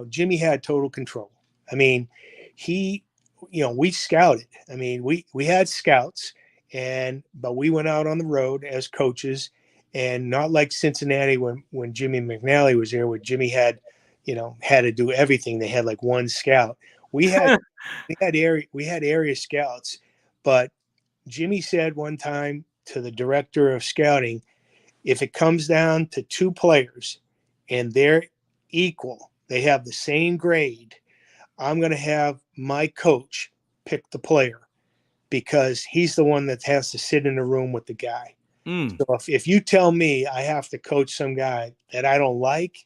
Jimmy had total control. I mean, he, we scouted. I mean, we had scouts, but we went out on the road as coaches, and not like Cincinnati when Jimmy McNally was there, where Jimmy had to do everything. They had like one scout. We had area scouts, but Jimmy said one time to the director of scouting, if it comes down to two players and they're equal, they have the same grade, I'm going to have my coach pick the player because he's the one that has to sit in the room with the guy. Mm. So if you tell me I have to coach some guy that I don't like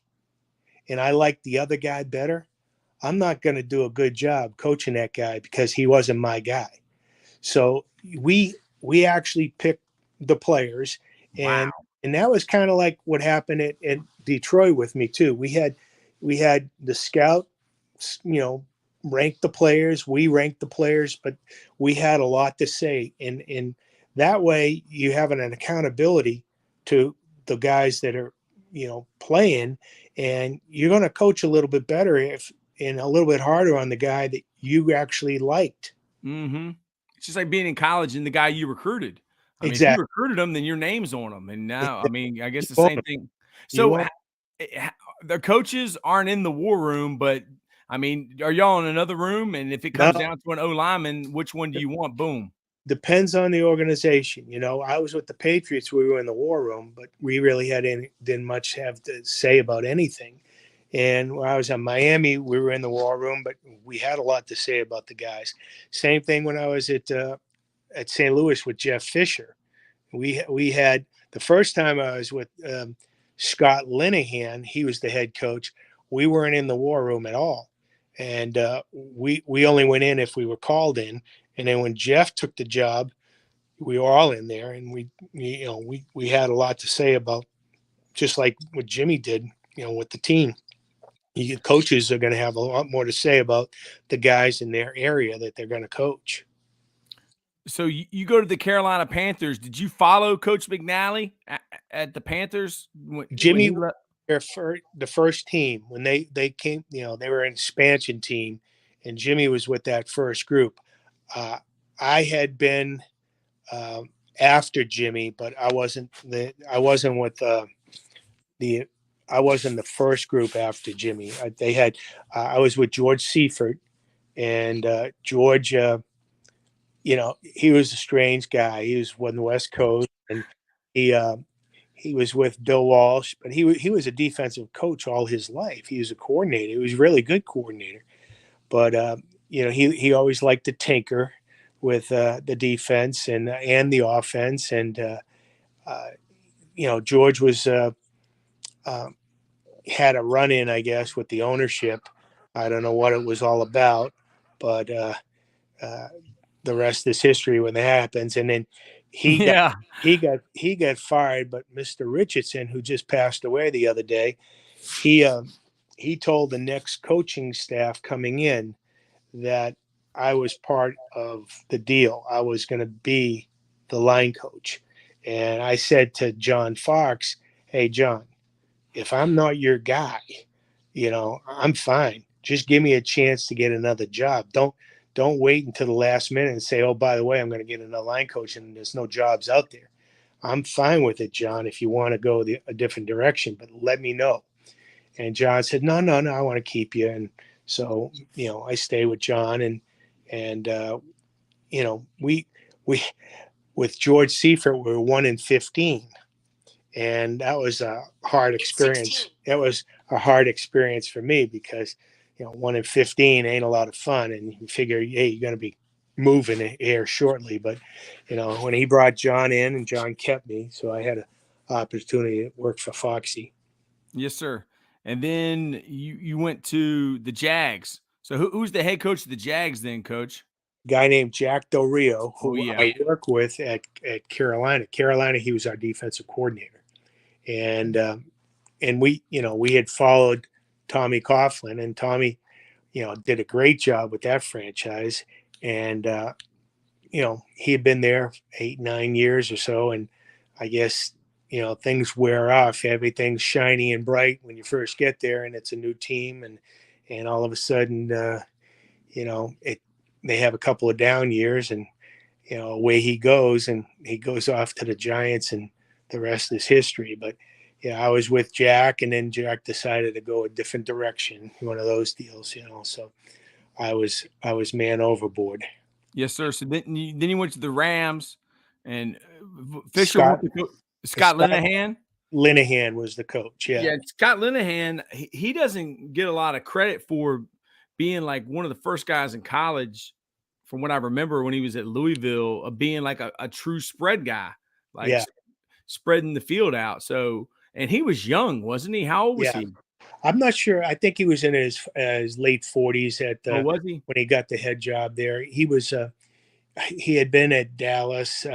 and I like the other guy better, I'm not going to do a good job coaching that guy because he wasn't my guy. So we actually picked the players, Wow. and that was kind of like what happened at Detroit with me too. We had the scout, rank the players. We ranked the players, but we had a lot to say, and that way you have an accountability to the guys that are playing, and you're going to coach a little bit better and a little bit harder on the guy that you actually liked. Mm-hmm. It's just like being in college and the guy you recruited. I mean, if you Exactly. recruited him, then your name's on him. And now, I mean, I guess the want same 'em. thing. You So want the coaches aren't in the war room, but I mean, are y'all in another room? And if it no, comes down to an O lineman, which one do you want? Boom. depends on the organization. I was with the Patriots. We were in the war room, but we really didn't much have to say about anything. And when I was in Miami, we were in the war room, but we had a lot to say about the guys. Same thing when I was at St. Louis with Jeff Fisher. We had the first time I was with Scott Linehan. He was the head coach. We weren't in the war room at all, and we only went in if we were called in. And then when Jeff took the job, we were all in there, and we had a lot to say about, just like what Jimmy did, with the team. Coaches are going to have a lot more to say about the guys in their area that they're going to coach. So you go to the Carolina Panthers. Did you follow Coach McNally at the Panthers when Jimmy he left? the first team when they came. They were an expansion team, and Jimmy was with that first group. I had been after Jimmy, but I wasn't with the I wasn't the first group after Jimmy. I was with George Seifert, and George. He was a strange guy. He was on the West Coast, and he was with Bill Walsh, but he was a defensive coach all his life. He was a coordinator. He was a really good coordinator, but he always liked to tinker with the defense and the offense. And George was had a run in, I guess, with the ownership. I don't know what it was all about, but the rest is history when that happens. And then he got Yeah. he got fired, but Mr. Richardson, who just passed away the other day, he told the next coaching staff coming in that I was part of the deal. I was going to be the line coach. And I said to John Fox, "Hey, John, if I'm not your guy, I'm fine. Just give me a chance to get another job. Don't wait until the last minute and say, oh, by the way, I'm going to get another line coach and there's no jobs out there. I'm fine with it, John, if you want to go a different direction, but let me know." And John said, no, I want to keep you. And so, I stay with John, and we with George Seifert, we were 1-15. And that was a hard experience. That was a hard experience for me because, 1-15 ain't a lot of fun. And you figure, hey, you're going to be moving here shortly. But, when he brought John in, and John kept me, so I had an opportunity to work for Foxy. Yes, sir. And then you went to the Jags. So who's the head coach of the Jags then, Coach? Guy named Jack Del Rio, Oh, who yeah. I work with at Carolina. Carolina, he was our defensive coordinator. And we had followed Tommy Coughlin, and Tommy, did a great job with that franchise. And, he had been there 8-9 years or so. And I guess, things wear off. Everything's shiny and bright when you first get there, and it's a new team, and all of a sudden, they have a couple of down years, and away he goes, and he goes off to the Giants, and the rest is history. But I was with Jack, and then Jack decided to go a different direction. One of those deals, So I was man overboard. Yes, sir. So then you went to the Rams, and Fisher Scott, went to Scott Linehan. Linehan was the coach. Yeah, Scott Linehan, he doesn't get a lot of credit for being like one of the first guys in college, from what I remember when he was at Louisville, of being like a true spread guy, like spreading the field out. So, and he was young, wasn't he? How old was he? I'm not sure. I think he was in his late 40s was he? when he got the head job there. He was he had been at Dallas.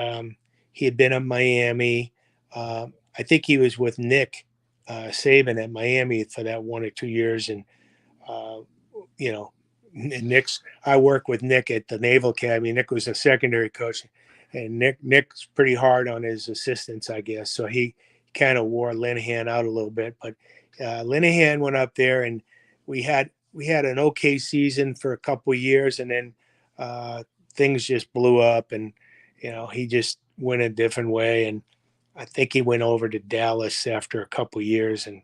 He had been in Miami. I think he was with Nick Saban at Miami for that 1 or 2 years. And, I worked with Nick at the Naval Academy. Nick was a secondary coach, and Nick's pretty hard on his assistants, I guess. So he kind of wore Linehan out a little bit, but Linehan went up there, and we had an okay season for a couple of years, and then things just blew up, and he just went a different way. And I think he went over to Dallas after a couple of years and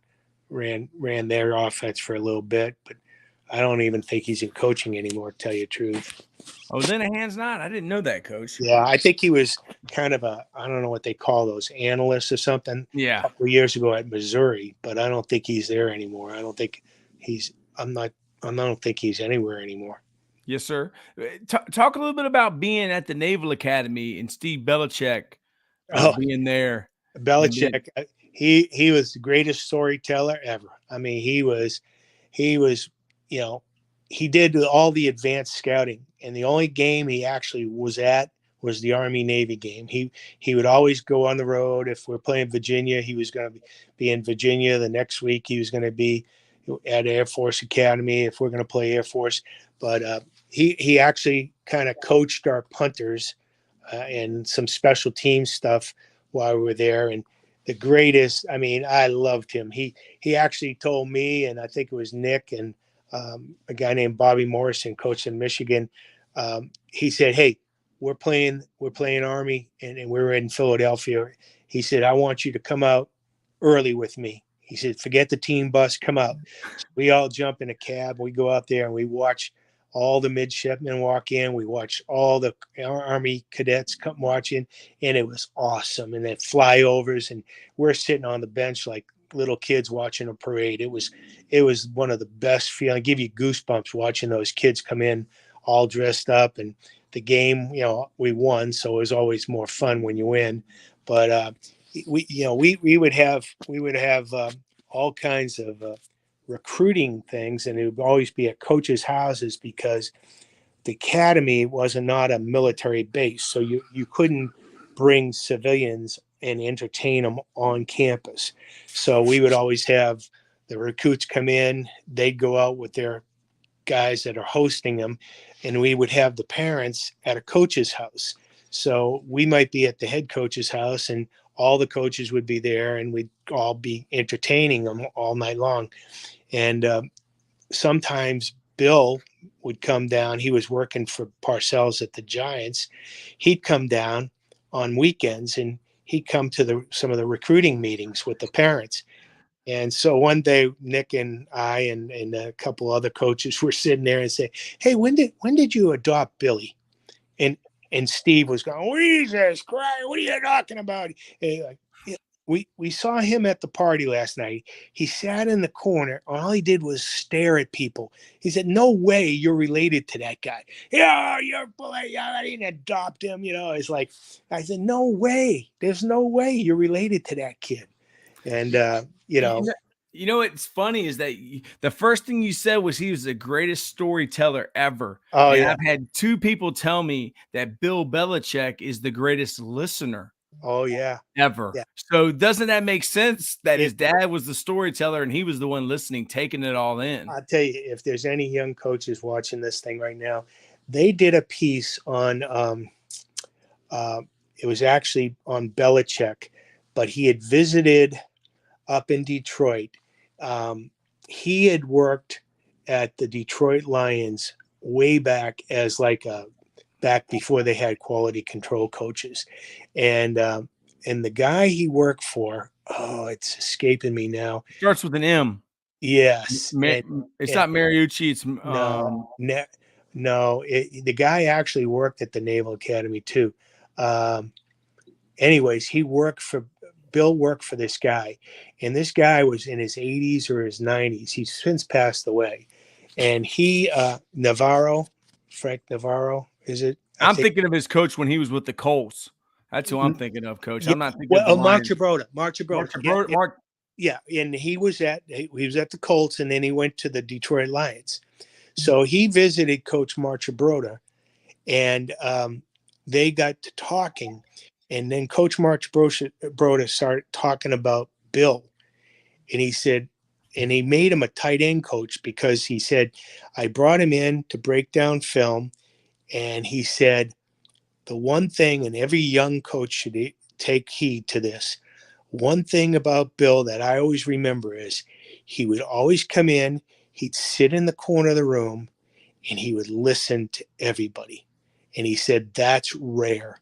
ran their offense for a little bit, but I don't even think he's in coaching anymore, to tell you the truth. Oh, Linehan's not? I didn't know that, Coach. Yeah, I think he was kind of I don't know what they call those, analysts or something. Yeah. A couple of years ago at Missouri, but I don't think he's there anymore. I don't think I don't think he's anywhere anymore. Yes, sir. Talk a little bit about being at the Naval Academy and Steve Belichick being there. Belichick, he was the greatest storyteller ever. I mean, he was, he did all the advanced scouting, and the only game he actually was at was the Army-Navy game. He would always go on the road. If we're playing Virginia, he was going to be in Virginia. The next week, he was going to be at Air Force Academy if we're going to play Air Force. But he actually kind of coached our punters and some special team stuff while we were there. And the greatest, I mean, I loved him. He actually told me, and I think it was Nick and a guy named Bobby Morrison, coach in Michigan. He said, "Hey, we're playing Army, and we were in Philadelphia." He said, "I want you to come out early with me." He said, "Forget the team bus, come out." So we all jump in a cab. We go out there and we watch all the midshipmen walk in. We watch all the Army cadets come watching, and it was awesome. And then flyovers, and we're sitting on the bench like little kids watching a parade. It was one of the best feeling. Give you goosebumps watching those kids come in all dressed up. And the game, we won, so it was always more fun when you win. But we would have all kinds of recruiting things, and it would always be at coaches' houses because the academy was not a military base, so you couldn't bring civilians and entertain them on campus. So we would always have the recruits come in, they'd go out with their guys that are hosting them, and we would have the parents at a coach's house. So we might be at the head coach's house, and all the coaches would be there, and we'd all be entertaining them all night long. And sometimes Bill would come down. He was working for Parcells at the Giants. He'd come down on weekends, and he'd come to some of the recruiting meetings with the parents. And so one day, Nick and I and a couple other coaches were sitting there and say, "Hey, when did you adopt Billy?" And Steve was going, "Jesus Christ, what are you talking about?" And we saw him at the party last night. He sat in the corner. All he did was stare at people. He said, "No way you're related to that guy." "Yeah, you're boy. I didn't adopt him." It's like, I said, "No way. There's no way you're related to that kid." And what's funny is that the first thing you said was he was the greatest storyteller ever. Oh, and yeah. I've had two people tell me that Bill Belichick is the greatest listener. Oh, yeah. Ever. Yeah. So doesn't that make sense that his dad was the storyteller and he was the one listening, taking it all in? I'll tell you, if there's any young coaches watching this thing right now, they did a piece on it was actually on Belichick. but he had visited up in Detroit. He had worked at the Detroit Lions way back as like back before they had quality control coaches, and the guy he worked for, oh, it's escaping me now. Starts with an M. Yes, It's and not Mariucci. It's no, the guy actually worked at the Naval Academy too. Anyways, Bill worked for this guy, and this guy was in his 80s or his 90s. He's since passed away, and Frank Navarro, is it? I'm thinking of his coach when he was with the Colts. That's who I'm thinking of, Coach. Yeah, I'm not thinking of the Mark Lions. Chabrota. Yeah, and he was at the Colts, and then he went to the Detroit Lions. So he visited Coach Mark Chabrota, and they got to talking, and then Coach Mark Chabrota started talking about Bill, and he said, and he made him a tight end coach because he said, I brought him in to break down film, and he said, the one thing, and every young coach should take heed to this, one thing about Bill that I always remember is he would always come in, he'd sit in the corner of the room, and he would listen to everybody. And he said that's rare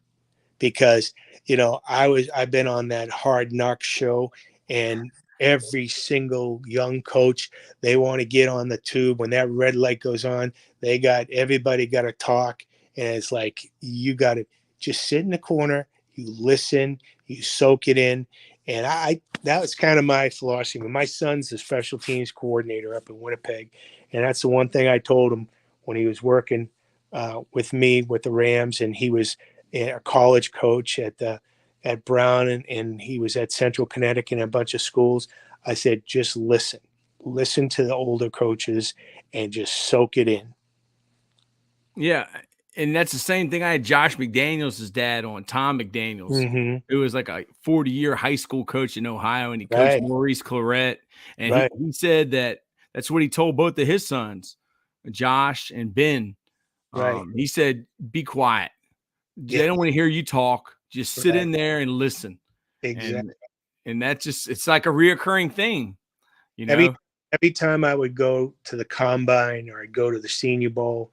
because, I've been on that Hard Knocks show, and every single young coach, they want to get on the tube. When that red light goes on, everybody got to talk. And it's like, you got to just sit in the corner, you listen, you soak it in. And that was kind of my philosophy. My son's a special teams coordinator up in Winnipeg. And that's the one thing I told him when he was working with me with the Rams, and he was a college coach at Brown, and he was at Central Connecticut and a bunch of schools. I said, just listen to the older coaches and just soak it in. Yeah. And that's the same thing. I had Josh McDaniels' dad on, Tom McDaniels, who was like a 40-year high school coach in Ohio, and he coached Maurice Claret. And he said that's what he told both of his sons, Josh and Ben. He said, be quiet. They don't want to hear you talk. Just sit in there and listen. Exactly. And that's it's like a reoccurring thing, Every time I would go to the combine or I'd go to the Senior Bowl,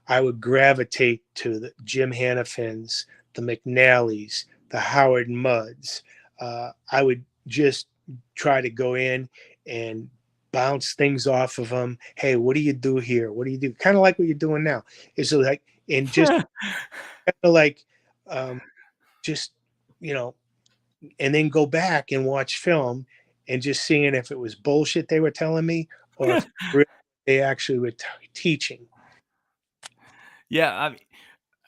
I would gravitate to the Jim Hannafins, the McNallys, the Howard Mudds. I would just try to go in and bounce things off of them. Hey, what do you do here? What do you do? Kind of like what you're doing now. It's like, and just kind of like, just, and then go back and watch film and just seeing if it was bullshit they were telling me or if they actually were teaching. Yeah,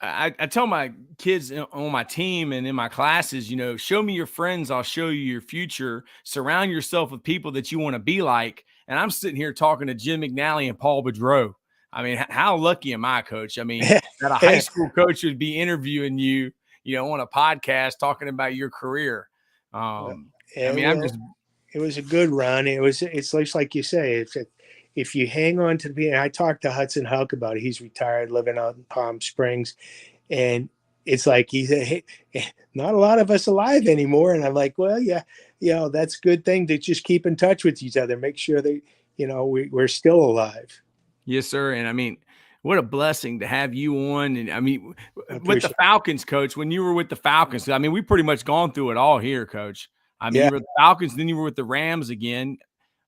I tell my kids on my team and in my classes, show me your friends, I'll show you your future. Surround yourself with people that you want to be like. And I'm sitting here talking to Jim McNally and Paul Boudreau. I mean, how lucky am I, Coach? I mean, that a high school coach would be interviewing you, on a podcast talking about your career. It was a good run. It's like you say, if you hang on to I talked to Hudson Houck about it. He's retired, living out in Palm Springs. And it's like, he said, hey, not a lot of us alive anymore. And I'm like, well, yeah, that's a good thing to just keep in touch with each other. Make sure that, we're still alive. Yes, sir. And I mean, what a blessing to have you on. And I mean, with the Falcons, Coach, when you were with the Falcons, I mean, we pretty much gone through it all here, Coach. I mean, you were with the Falcons, then you were with the Rams again.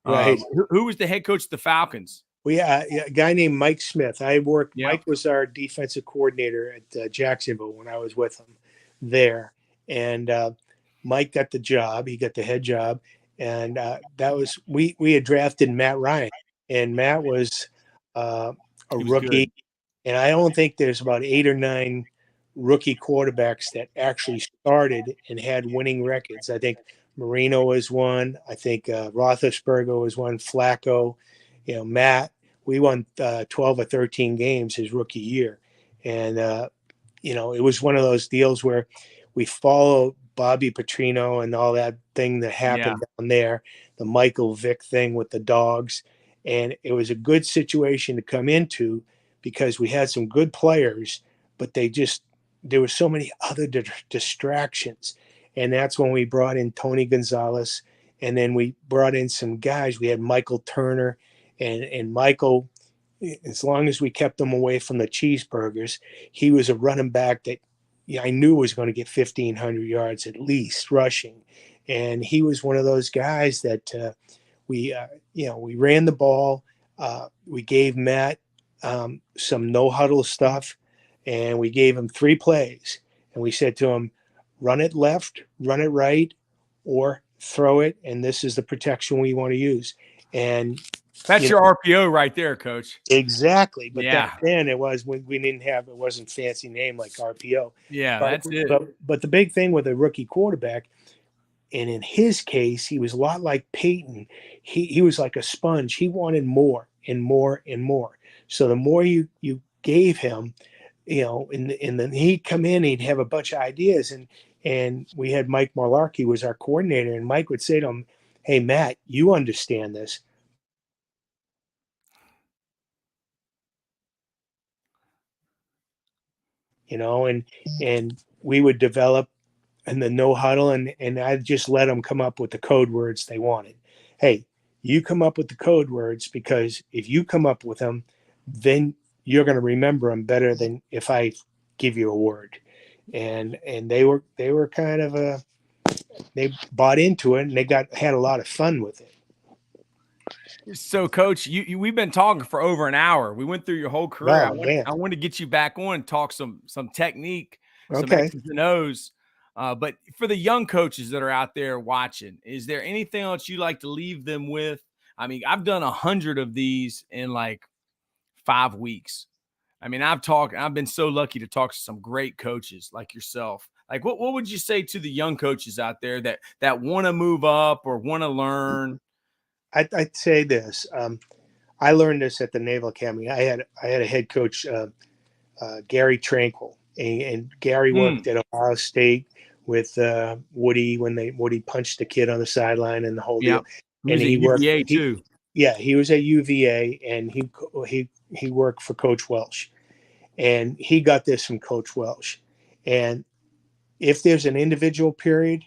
Right. Who was the head coach of the Falcons? A guy named Mike Smith. Mike was our defensive coordinator at Jacksonville when I was with him there. And Mike got the job. He got the head job. And we had drafted Matt Ryan. And Matt was a rookie. Good. And I don't think there's about 8 or 9 rookie quarterbacks that actually started and had winning records. I think Marino was one. I think Roethlisberger was one. Flacco, Matt. We won 12 or 13 games his rookie year, and it was one of those deals where we followed Bobby Petrino and all that thing that happened down there, the Michael Vick thing with the dogs, and it was a good situation to come into because we had some good players, but there were so many other distractions. And that's when we brought in Tony Gonzalez. And then we brought in some guys. We had Michael Turner, and Michael, as long as we kept him away from the cheeseburgers, he was a running back that I knew was going to get 1,500 yards at least rushing. And he was one of those guys that we ran the ball. We gave Matt some no huddle stuff, and we gave him 3 plays. And we said to him, run it left, run it right, or throw it. And this is the protection we want to use. And that's your RPO right there, Coach. Exactly. But back then it wasn't fancy name like RPO. Yeah, that's it. But the big thing with a rookie quarterback, and in his case, he was a lot like Peyton. He was like a sponge. He wanted more and more and more. So the more you gave him, and then he'd come in, he'd have a bunch of ideas. And we had Mike Marlarkey was our coordinator, and Mike would say to him, "Hey, Matt, you understand this. And we would develop in the no huddle, and I'd just let them come up with the code words they wanted. Hey, you come up with the code words, because if you come up with them, then you're going to remember them better than if I give you a word." And they were kind of they bought into it, and they had a lot of fun with it. So, Coach, we've been talking for over an hour. We went through your whole career. I want to get you back on and talk some technique, some X's and O's. But for the young coaches that are out there watching, is there anything else you like to leave them with? I mean, I've done 100 of these in like 5 weeks. I mean, I've been so lucky to talk to some great coaches like yourself. Like, what would you say to the young coaches out there that want to move up or want to learn? I'd say this. I learned this at the Naval Academy. I had a head coach, Gary Tranquil, and Gary worked at Ohio State with Woody when Woody punched the kid on the sideline and the whole deal. And he worked UVA too. He was at UVA, and he worked for Coach Welsh, and he got this from Coach Welsh. And if there's an individual period,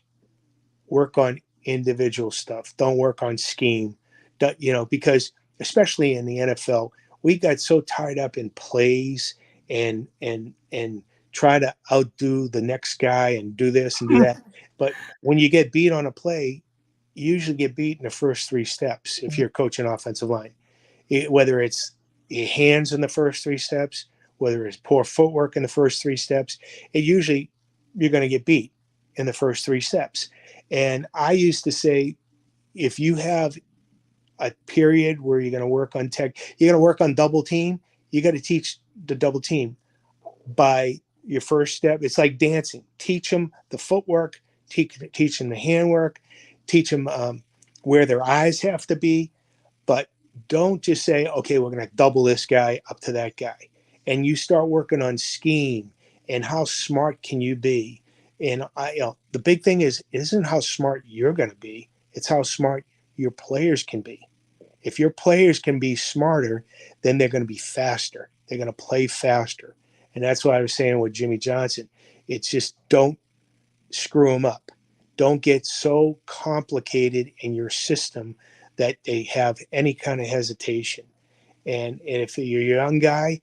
work on individual stuff. Don't work on scheme, because especially in the NFL, we got so tied up in plays and try to outdo the next guy and do this and do that. But when you get beat on a play, you usually get beat in the first 3 steps if you're coaching offensive line. Whether it's your hands in the first 3 steps, whether it's poor footwork in the first 3 steps, you're going to get beat in the first 3 steps. And I used to say, if you have a period where you're going to work on you're going to work on double team, you got to teach the double team by your first step. It's like dancing. Teach them the footwork, teach them the handwork, teach them where their eyes have to be. But don't just say, okay, we're going to double this guy up to that guy. And you start working on scheme and how smart can you be. And the big thing isn't how smart you're going to be. It's how smart your players can be. If your players can be smarter, then they're going to be faster. They're going to play faster. And that's what I was saying with Jimmy Johnson. It's just don't screw them up. Don't get so complicated in your system that they have any kind of hesitation. And if you're a young guy,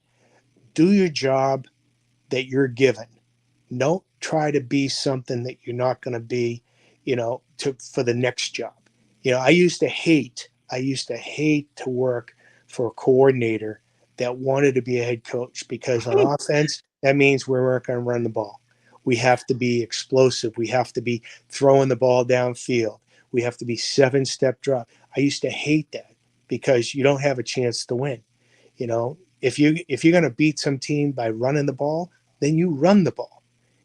do your job that you're given. Don't try to be something that you're not going to be, for the next job. I used to hate to work for a coordinator that wanted to be a head coach, because on offense, that means we're not going to run the ball. We have to be explosive. We have to be throwing the ball downfield. We have to be 7-step drop. I used to hate that, because you don't have a chance to win. If you're going to beat some team by running the ball, then you run the ball.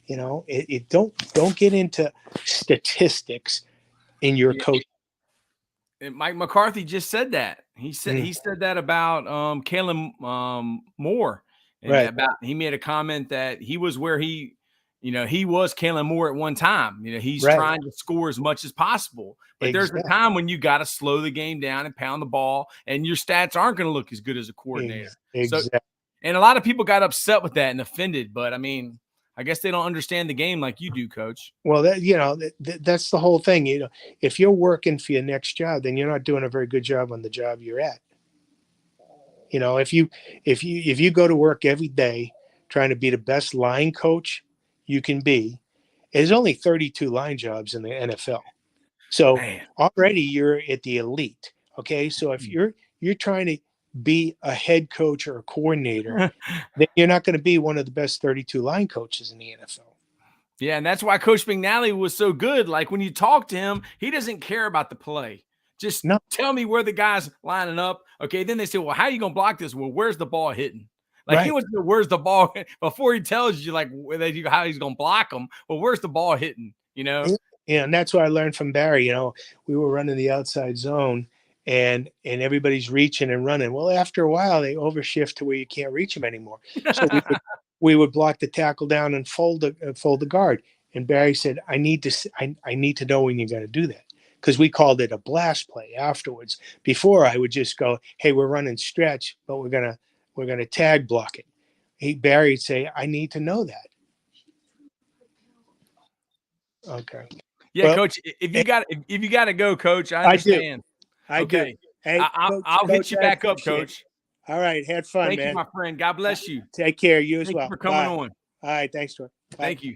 Don't get into statistics in your coach. And Mike McCarthy just said that. He said that about Kalen Moore. And right. He made a comment that he was where he was Kalen Moore at one time. He's right. trying to score as much as possible. But there's a time when you got to slow the game down and pound the ball, and your stats aren't going to look as good as a coordinator. Exactly. So, and a lot of people got upset with that and offended. But, I mean, I guess they don't understand the game like you do, Coach. Well, that's the whole thing. If you're working for your next job, then you're not doing a very good job on the job you're at. If you go to work every day trying to be the best line coach you can be, there's only 32 line jobs in the NFL. So already you're at the elite. Okay. So if you're trying to be a head coach or a coordinator, then you're not going to be one of the best 32 line coaches in the NFL. Yeah, and that's why Coach McNally was so good. Like when you talk to him, he doesn't care about the play. Just tell me where the guy's lining up. Okay, then they say, well, how are you going to block this? Well, where's the ball hitting? Like he wants to know where's the ball before he tells you like how he's going to block them. Well, where's the ball hitting? Yeah, and that's what I learned from Barry. We were running the outside zone, and everybody's reaching and running. Well, after a while, they overshift to where you can't reach them anymore. So we would block the tackle down and fold the guard. And Barry said, I need to know when you're going to do that, because we called it a blast play afterwards. Before I would just go, hey, we're running stretch, but we're gonna tag block it. Barry would say, I need to know that. Okay. Yeah, well, Coach. If you got to go, Coach, I understand. I do. Hey, I'll hit you back up, Coach. All right, had fun, Thank man. you, my friend. God bless you. Take care. You as well. Thank you for coming on. All right, thanks, Troy. Thank you.